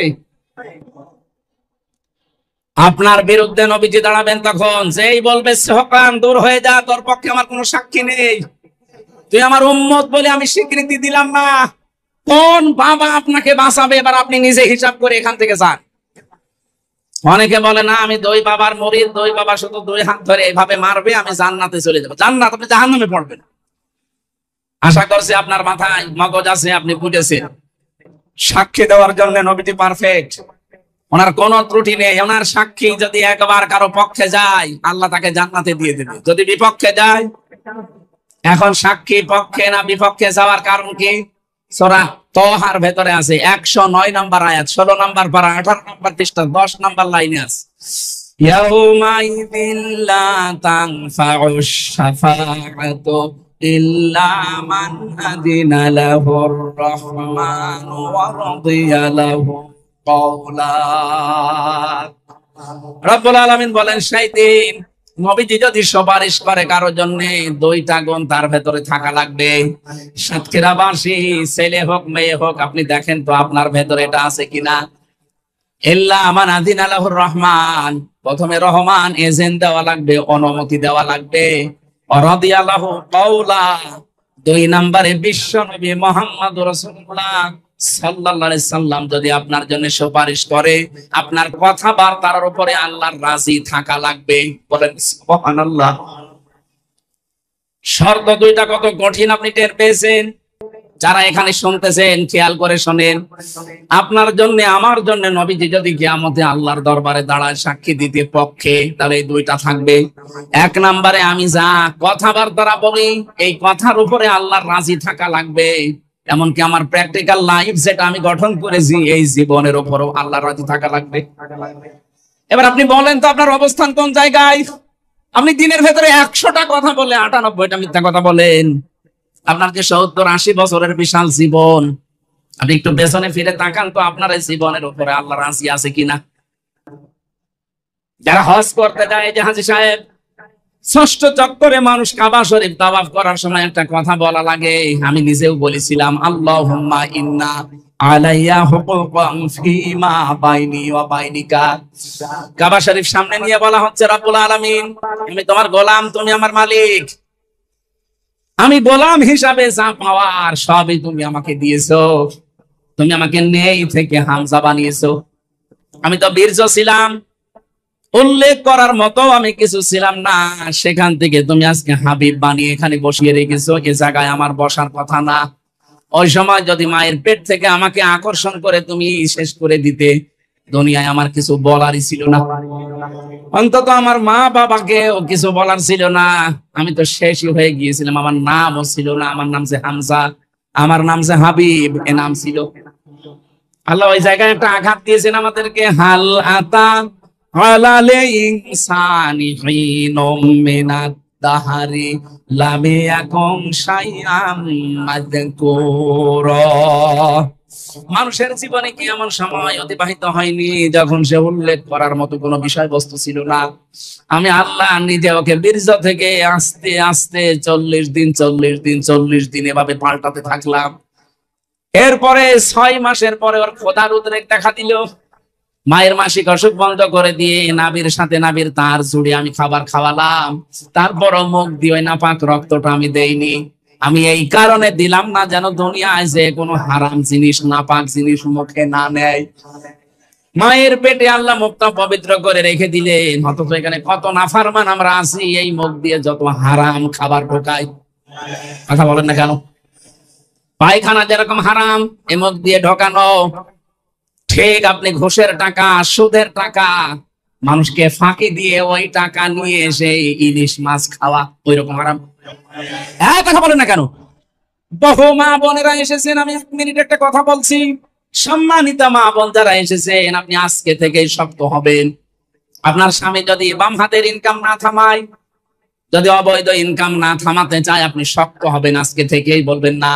আপনার বিরুদ্ধে নবীজি দাঁড়াবেন তখন, যেই বলবে সোহকান দূর হয়ে যা, তোর পক্ষে আমার কোনো সাক্ষী নেই, তুই আমার উম্মত বলে আমি স্বীকৃতি দিলাম না, কোন বাবা আপনাকে বাঁচাবে? এবার আপনি নিজে হিসাব করে এখান থেকে যান। অনেকে বলে না আমি দুই বাবার মরিদ, দুই বাবা শুধু দুই হাত ধরে এভাবে মারবে আমি জান্নাতে চলে যাবো। জান্নাত আপনি জাহান্নামে পড়বেন। আশা করছি আপনার মাথায় মগজ আছে, আপনি বুঝেছেন। সাক্ষী দেওয়ার জন্য নবীজি পারফেক্ট, ওনার কোনো ত্রুটি নেই। ওনার সাক্ষী যদি একবার কারো পক্ষে যায় আল্লাহ তাকে জান্নাতে দিয়ে দেবে, যদি বিপক্ষে যায়। এখন সাক্ষী পক্ষে না বিপক্ষে যাওয়ার কারণ কি? সূরা তাহার ভেতরে আছে 109 নম্বর আয়াত, 16 নম্বর পারা, 18 নম্বর পৃষ্ঠা, 10 নম্বর লাইনে আছে, ইয়াউমাইযিল লা তানফাউশ শাফাআতু ইল্লা মান আযিনা লাহুর রাহমানু ওয়া রাদিয়া লাহু কওলা। রব্বুল আলামিন বলেন সেই দিন নবীজি যদি সুপারিশ করে কারোর জন্য, দুইটা গুণ তার ভেতরে থাকা লাগবে। সাতক্ষীরাবাসী ছেলে হোক মেয়ে হোক, আপনি দেখেন তো আপনার ভেতরে এটা আছে কিনা। ইল্লা মান আযিনা লাহুর রহমান, প্রথমে রহমান এজেন্ট দেওয়া লাগবে, অনুমতি দেওয়া লাগবে। রাদিয়া লাহু কওলা, দুই নম্বরে বিশ্ব নবী মুহাম্মদুর রাসূলুল্লাহ সাল্লাল্লাহু আলাইহি সাল্লাম যদি আপনার জন্য সুপারিশ করে, আপনার কথাবার্তার উপরে আল্লাহর রাজি থাকা লাগবে। বলেন সুবহানাল্লাহ। শর্ত দুইটা কত কঠিন আপনি টের পেয়েছেন। যারা এখানে শুনতেছেন খেয়াল করে শোনেন, আপনার জন্য আমার জন্য নবীজি যদি কিয়ামতে আল্লাহর দরবারে দাঁড়ায় সাক্ষী দিতে পক্ষে, তাহলে এই দুইটা থাকবে। এক নম্বরে আমি যা কথাবার্তা বলি এই কথার উপরে আল্লাহর রাজি থাকা লাগবে। এমনকি আমার প্র্যাকটিক্যাল লাইফ যেটা আমি গঠন করেছি এই জীবনের উপরও আল্লাহর রাজি থাকা লাগবে। এবার আপনি বলেন তো আপনার অবস্থান কোন জায়গায়? আপনি দিনের ভেতরে 100টা কথা বলে 98টা মিথ্যা কথা বলেন। আপনার যে 70-80 বছরের বিশাল জীবন, আপনি একটু পেছনে ফিরে তাকান তো আপনার এই জীবনের উপরে আল্লাহ রাজি আছে কিনা। যারা হজ করতে যায়, যে হাজী সাহেব 6 চক্করে মানুষ কাবা শরীফ তাওয়াফ করার সময় একটা কথা বলা লাগে, আমি নিজেও বলেছিলাম, আল্লাহুম্মা ইন্না আলাইয়া হুকুকান ফীমা বাইনি ওয়া বাইনিকা। কাবা শরীফ সামনে নিয়ে বলা হচ্ছে, রব্বুল আলামিন আমি তোমার গোলাম, তুমি আমার মালিক, আমি গোলাম হিসাবে যা পাওয়ার সবই তুমি আমাকে দিয়েছো। তুমি আমাকে নেই থেকে হামজা বানিয়েছো। আমি তো বীর্য ছিলাম, উল্লেখ করার মতো আমি কিছু ছিলাম না, সেখান থেকে তুমি আজকে হাবিব বানিয়ে এখানে বসিয়ে রেখেছো। এ জায়গায় আমার বসার কথা না। ওই সময় যদি মায়ের পেট থেকে আমাকে আকর্ষণ করে তুমি শেষ করে দিতে, দুনিয়ায় আমার কিছু বলারই ছিল না। অন্তত আমার মা বাবাকে কিছু বলার ছিল না। আমি তো শেষই হয়ে গিয়েছিলাম। আমার নামও ছিল না, আমার নাম যে হামজা, আমার নাম যে হাবিব, এ নাম ছিল। আল্লাহ ওই জায়গায় একটা আঘাত দিয়েছেন আমাদেরকে, হাল আতা আলাল ইনসানি হিনুম মিনাদ দাহারি লাম ইয়াকুন শাইআম মাযকুরা। মানুষের জীবনে কি এমন সময় অতিবাহিত হয়নি যখন সে উল্লেখ করার মতো কোনো বিষয়বস্তু ছিল না? আমি আল্লাহ নিজে ওকে বীর্য থেকে আস্তে আস্তে 40 দিন এভাবে পাল্টাতে থাকলাম। এরপরে 6 মাসের পরে ওর খোদার উদ্রেক দেখা দিল। মায়ের মাসিক অসুখ বন্ধ করে দিয়ে নাভির সাথে নাভির তার জুড়ে আমি খাবার খাওয়ালাম, তারপরও মুখ দিয়ে নাপাক রক্তটা আমি দেইনি। আমি এই কারণে দিলাম না যেন দুনিয়ায় যে কোনো হারাম জিনিস নাপাক জিনিস মুখে না নেয়। মায়ের পেটে আল্লাহ মুখটা পবিত্র করে রেখে দিলেন, অথচ এখানে কত নাফরমান আমরা আছি, এই মুখ দিয়ে যত হারাম খাবার ঢোকাই। কথা বলেন না কেন? পায়খানা যেরকম হারাম এই মুখ দিয়ে ঢোকানো, ঠিক আপনি ঘুষের টাকা, সুদের টাকা, মানুষকে ফাঁকি দিয়ে ওই টাকা নিয়ে এসে ইলিশ মাছ খাওয়া, ওই রকম হারাম। কথা বলেন না কেন? বহু মা বোনেরা এসেছেন, আমি 1 মিনিট একটা কথা বলছি। সম্মানিত মা বোন যারা এসেছেন, আপনি আজকে থেকে শক্ত হবেন। আপনার স্বামী যদি বাম হাতের ইনকাম না থামায়, যদি অবৈধ ইনকাম না থামাতে চায় আপনি শক্ত হবেন, আজকে থেকেই বলবেন না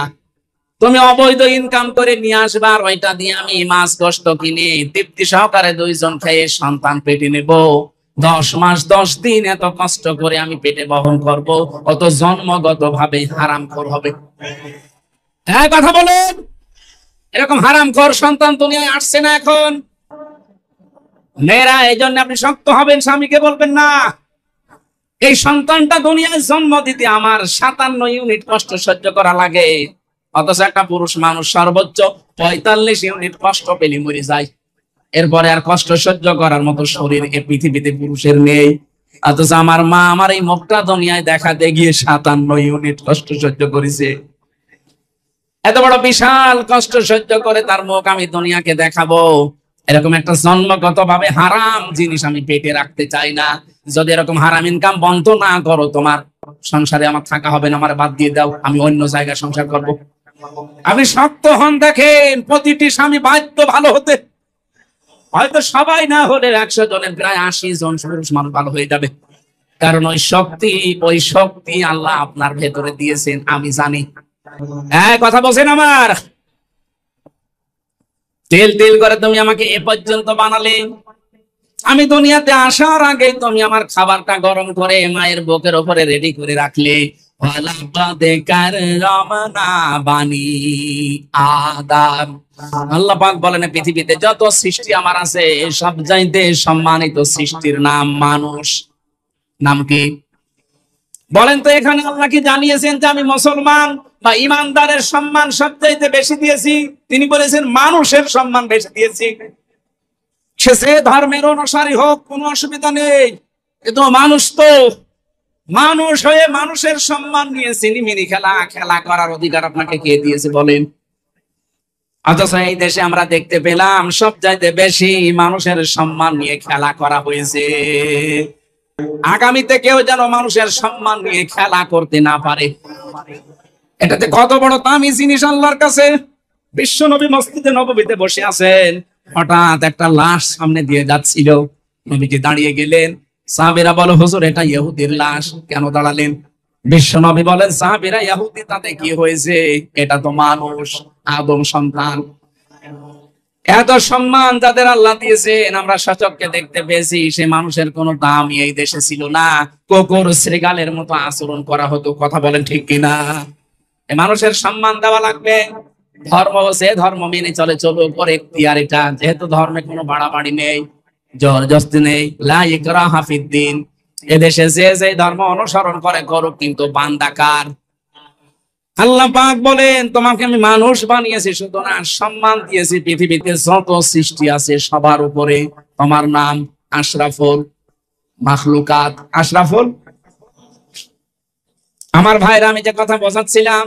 তুমি অবৈধ ইনকাম করে নিয়ে আসবা, আর ওইটা দিয়ে আমি মাছ গোশত কিনে তৃপ্তি সহকারে 2 জন খেয়ে সন্তান পেটে নেব। 10 মাস 10 দিন এত কষ্ট করে আমি পেটে বহন করব, অত জন্মগত ভাবে হারামখোর হবে। হ্যাঁ কথা বলেন, এরকম হারামখোর সন্তান দুনিয়ায় আসছে না এখন? মেয়েরা এই জন্য আপনি শক্ত হবেন, স্বামীকে বলবেন না এই সন্তানটা দুনিয়ায় জন্ম দিতে আমার 57 ইউনিট কষ্ট সহ্য করা লাগে, অথচ একটা পুরুষ মানুষ সর্বোচ্চ 45 ইউনিট কষ্ট পেলে মরে যায়। এরপরে আর কষ্ট সহ্য করার মতো শরীর এই পৃথিবীতে পুরুষের নেই, অথচ আমার মা আমার এই মুখটা দুনিয়ায় দেখাতে গিয়ে 57 ইউনিট কষ্ট সহ্য করেছে। এত বড় বিশাল কষ্ট সহ্য করে তার মুখ আমি দুনিয়াকে দেখাবো, এরকম একটা জন্মগত ভাবে হারাম জিনিস আমি পেটে রাখতে চাই না। যদি এরকম হারাম ইনকাম বন্ধ না করো, তোমার সংসারে আমার থাকা হবে না, আমার বাদ দিয়ে দাও, আমি অন্য জায়গায় সংসার করব। আপনি শক্ত হন, দেখেন প্রতিটি স্বামী বাধ্য ভালো হতে, হয়তো সবাই না হলে 100 জনের প্রায় 80 জন পুরুষ মানুষ ভালো হয়ে যাবে, কারণ ওই শক্তি আল্লাহ আপনার ভেতরে দিয়েছেন, আমি জানি। হ্যাঁ কথা বলছেন আমার? তেল তেল করে তুমি আমাকে এ পর্যন্ত বানালে, আমি দুনিয়াতে আসার আগে তুমি আমার খাবারটা গরম করে মায়ের বুকের উপরে রেডি করে রাখলে। আল্লাহ পাক বলেন পৃথিবীতে যত সৃষ্টি আমার আছে সব চাইতে সম্মানিত সৃষ্টির নাম মানুষ। নাম কি বলেন তো? এখানে আল্লাহ কি জানিয়েছেন যে আমি মুসলমান বা ইমানদারের সম্মান সবচাইতে বেশি দিয়েছি? তিনি বলেছেন মানুষের সম্মান বেশি দিয়েছি। সে যে ধর্মের অনুসারী হোক কোনো অসুবিধা নেই, কিন্তু মানুষ তো মানুষ হয়ে মানুষের সম্মান নিয়ে সিনিমিনি খেলা করার অধিকার আপনাকে কে দিয়েছে বলেন? অথচ এই দেশে আমরা দেখতে পেলাম সবচাইতে বেশি মানুষের সম্মান নিয়ে খেলা করা হয়েছে। আগামীতে কেউ যেন মানুষের সম্মান নিয়ে খেলা করতে না পারে। এটাতে কত বড় দামি জিনিস আল্লাহর কাছে। বিশ্ব নবী মসজিদে নববীতে বসে আছেন, হঠাৎ একটা লাশ সামনে দিয়ে যাচ্ছিল, নবীজি দাঁড়িয়ে গেলেন। সাহাবীরা বলে হুজুর এটা ইহুদির লাশ, কেন দাঁড়ালেন? বিশ্ব নবী বলেন সাহাবীরা ইহুদি তাতে কি হয়েছে, এটা তো মানুষ, আদম সন্তান। এত সম্মান যাদের আল্লাহ দিয়েছেন আমরা সচক্ষে দেখতে পেয়েছি, সে মানুষের কোনো দামই এই দেশে ছিল না, কুকুর শ্রীগালের মতো আচরণ করা হতো। কথা বলেন ঠিক কিনা? মানুষের সম্মান দেওয়া লাগবে। ধর্ম সে ধর্ম মেনে চলে, চলুক, ওর এখতিয়ার এটা। যেহেতু ধর্মে কোনো বাড়াবাড়ি নেই, জবরদস্তি নেই, লা ইকরাহা ফিদ্দিন। এদেশে যে ধর্ম অনুসরণ করে করুক, কিন্তু বান্দা কার? আল্লাহ পাক বলেন তোমাকে আমি মানুষ বানিয়েছি, শুধু না সম্মান দিয়েছি পৃথিবীতে যত সৃষ্টি আছে সবার উপরে। তোমার নাম আশরাফুল মাখলুকাত। আশরাফুল। আমার ভাইরা, আমি যে কথা বোঝাচ্ছিলাম,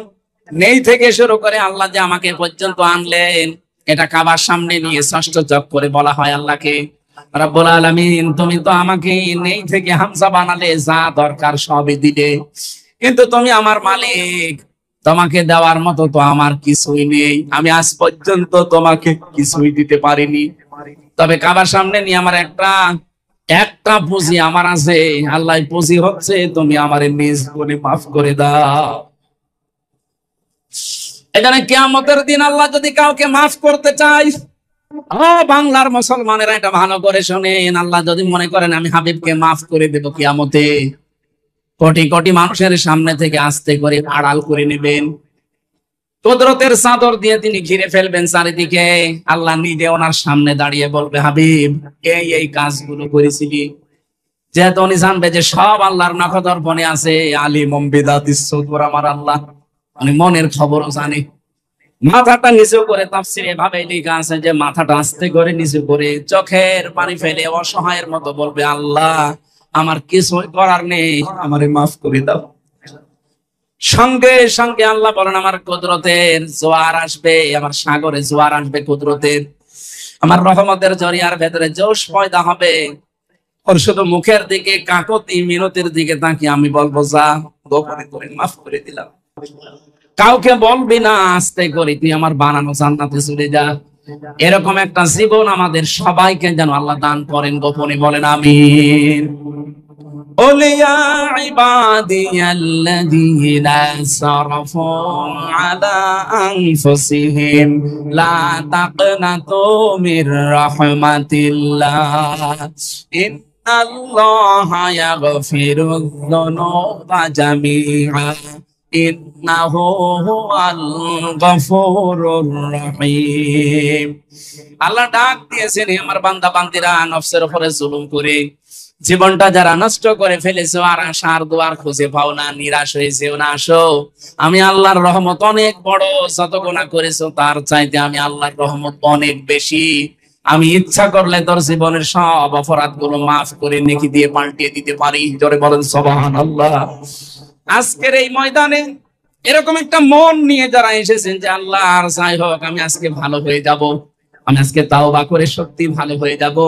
নেই থেকে শুরু করে আল্লাহ যে আমাকে পর্যন্ত আনলেন, এটা কাবার সামনে নিয়ে ষষ্ঠ জপ করে বলা হয় আল্লাহকে, রব্বুল আলামিন তুমি তো আমাকে নেই থেকে হামজা বানালে, যা দরকার সবই দিলে, কিন্তু তুমি আমার মালিক, তোমাকে দেওয়ার মতো তো আমার কিছুই নেই, আমি আজ পর্যন্ত তোমাকে কিছুই দিতে পারিনি। তবে কাবার সামনে নিয়ে আমার একটা পুঁজি আমার আছে, আল্লাহ পুঁজি হচ্ছে তুমি আমার নিজ গুণে মাফ করে দাও। এখানে কিয়ামতের দিন আল্লাহ যদি কাউকে মাফ করতে চায়, বাংলার মুসলমানেরা এটা ভালো করে শোনেন, আল্লাহ যদি মনে করেন আমি হাবিবকে মাফ করে দেব কিয়ামতে, কোটি কোটি মানুষের সামনে থেকে আস্তে করে আড়াল করে নেবেন, কুদরতের চাদর দিয়ে তিনি ঘিরে ফেলবেন চারিদিকে। আল্লাহ নিজে ওনার সামনে দাঁড়িয়ে বলবে হাবিব এই কাজগুলো করেছিলি। যেহেতু উনি জানবে যে সব আল্লাহর নখদর্পণে আছে, আলিমুম বিদাতিস সুদূর, আমার আল্লাহ উনি মনের খবরও জানে। মাথাটা নিচু করে তাফসীরে এভাবে লেখা আছে যে মাথাটা আস্তে করে নিচু করে চোখের পানি ফেলে অসহায়ের মতো বলবে আল্লাহ আমার কিছুই করার নেই, আমারে মাফ করে দাও। সঙ্গে সঙ্গে আল্লাহ বলেন আমার কুদরতের জোয়ার আসবে, আমার সাগরে জোয়ার আসবে কুদরতের, আমার রহমতের জরিয়ার ভেতরে জোশ পয়দা হবে। ওর শুধু মুখের দিকে কাকতি মিনতির দিকে তাকিয়ে আমি বলবো যা গোপনে করে মাফ করে দিলাম। কাউকে বলবি না, আস্তে করে তুই আমার বানানো জান্নাতে চলে যা। এরকম একটা জীবন আমাদের সবাইকে যেন আল্লাহ দান করেন গোপনে, বলেন আমিন। قل يا عبادي الذين أسرفوا على أنفسهم لا تقنطوا من رحمة الله إن الله يغفر الذنوب جميعا إنه هو الغفور الرحيم। আল্লাহ ডাক দিয়েছেন, আমার বান্দা বান্দিরা, নফসের উপরে জুলুম করে জীবনটা যারা নষ্ট করে ফেলেছো আর আশার দুয়ার খুঁজে পাও না, নিরাশ হয়েছেও না, আসো আমি আল্লাহর রহমত অনেক বড়। যত গুনাহ করেছো তার চাইতে আমি আল্লাহর রহমত অনেক বেশি। আমি ইচ্ছা করলে তোর জীবনের সব অপরাধ গুলো মাফ করে নেকি দিয়ে পাল্টিয়ে দিতে পারি। জোরে বলেন সুবহানাল্লাহ। আজকের এই ময়দানে এরকম একটা মন নিয়ে যারা এসেছেন যে আল্লাহ আর যাই হোক আমি আজকে ভালো হয়ে যাব, আমি আজকে তাওবা করে সত্যি ভালো হয়ে যাব,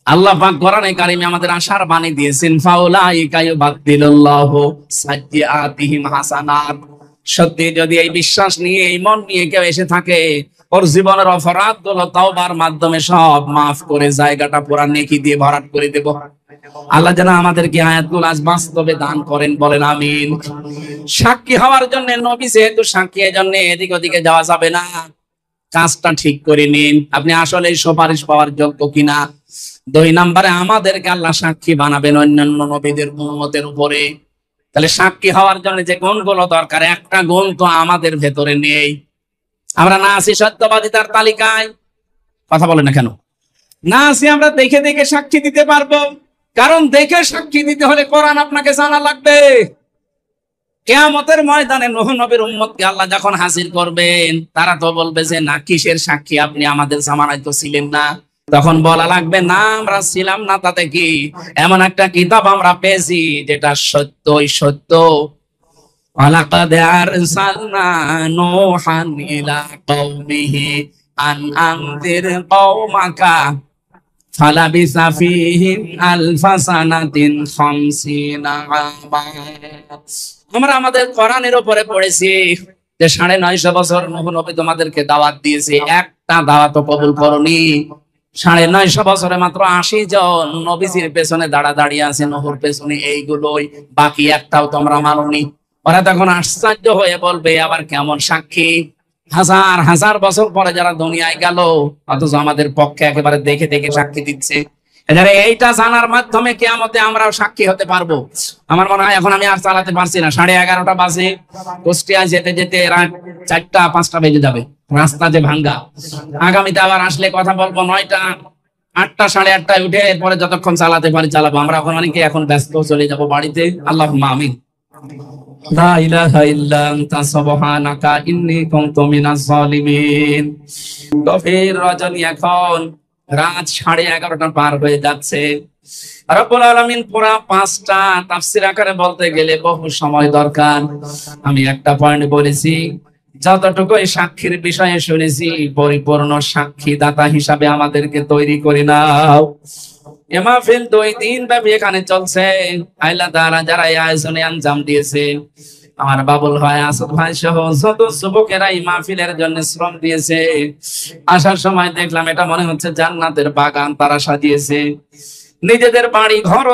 আল্লাহ পাক কোরআনে কারিমে আমাদের আশার বাণী দিয়েছেন, ফাউলাইকা ইউবাদদিলুল্লাহু সাইয়্যাতিহিম হাসানাত। সত্যি যদি এই বিশ্বাস নিয়ে, এই মন নিয়ে কেউ এসে থাকে, ওর জীবনের অপরাধগুলো তাওবার মাধ্যমে সব মাফ করে জায়গাটা পুরা নেকি দিয়ে ভরাট করে দেব। আল্লাহ যেন আমাদেরকে আয়াতগুলো আজ বাস্তবে দান করেন, বলেন আমিন। সাক্ষী হওয়ার জন্য নবী যেহেতু সাক্ষী, এজন্য এদিক ওদিকে যাওয়া যাবে না। কাজটা ঠিক করে নিন, আপনি আসলে সুপারিশ পাওয়ার যোগ্য কিনা। 2 নম্বরে আমাদেরকে আল্লাহ সাক্ষী বানাবেন অন্যান্য নবীদের উম্মতের উপরে। তাহলে সাক্ষী হওয়ার জন্য যে গুণগুলো দরকার, একটা গুণ তো আমাদের ভেতরে নেই। আমরা না আছি সত্যবাদিতার তালিকায়, কথা বলে না কেন? না আছি আমরা দেখে দেখে সাক্ষী দিতে পারবো, কারণ দেখে সাক্ষী দিতে হলে কোরআন আপনাকে জানা লাগবে। কিয়ামতের ময়দানে নূহ নবীর উম্মতকে আল্লাহ যখন হাজির করবেন, তারা তো বলবে যে না, কিসের সাক্ষী, আপনি আমাদের জামানায় তো ছিলেন না। তখন বলা লাগবে, না আমরা ছিলাম না তাতে কি, এমন একটা কিতাব আমরা পেয়েছি যেটা সত্যই সত্য। ওয়ালাকাদ আরসালনা নূহান ইলা কওমিহি আন আনজির কওমাকা ফালাবিসা ফীহিম আলফা সানাতিন 50 আমা। আমরা আমাদের কোরআনের উপরে পড়েছি যে 950 বছর নূহ নবী তোমাদেরকে দাওয়াত দিয়েছে, একটা দাওয়াতও কবুল করনি। 950 বছরে মাত্র 80 জন নবীজির পেছনে দাঁড়িয়ে আছে, নূহর পেছনে, এইগুলোই, বাকি একটাও তোমরা মানোনি। ওরা তখন আশ্চর্য হয়ে বলবে, আবার কেমন সাক্ষী, হাজার হাজার বছর পরে যারা দুনিয়ায় গেল, অথচ আমাদের পক্ষে একেবারে দেখে দেখে সাক্ষী দিচ্ছে। এইটা জানার মাধ্যমে কিয়ামতে আমরাও সাক্ষী হতে পারবো। আমার মনে হয় এখন আমি আর চালাতে পারছি না, 11:30 বাজে, কুষ্টিয়ায় যেতে যেতে রাত 4টা-5টা বেজে যাবে, রাস্তা যে ভাঙ্গা। আগামীতে আবার আসলে কথা বলবো 9টা, 8টা, 8:30টায় উঠে এরপরে যতক্ষণ চালাতে পারি চালাবো। আমরা এখন অনেকে এখন ব্যস্ত, চলে যাবো বাড়িতে। আল্লাহুম্মা আমিন। লা ইলাহা ইল্লা আনতা সুবহানাকা ইন্নী কুনতু মিনাজ জালিমিন। গভীর রজনী, এখন রাত 11:30 পার হয়ে যাচ্ছে। রব্বুল আলামিন পুরা 5টা তাফসীর আকারে বলতে গেলে বহু সময় দরকার। আমি একটা পয়েন্ট বলেছি, যতটুকু এই সাক্ষীর বিষয়ে শুনেছি, পরিপূর্ণ সাক্ষীদাতা হিসাবে আমাদেরকে তৈরি করে নাও। এ মাহফিল 2 দিন ব্যাপী এখানে চলছে। আল্লাহ তাআলা যারা এই আয়োজনে আঞ্জাম দিয়েছে, আমার বাবুল ভাই, আসাদ ভাই সহ যত যুবকেরা এই মাহফিলের জন্য শ্রম দিয়েছে, আসার সময় দেখলাম এটা মনে হচ্ছে জান্নাতের বাগান তারা সাজিয়েছে। নিজেদের বাড়ি ঘর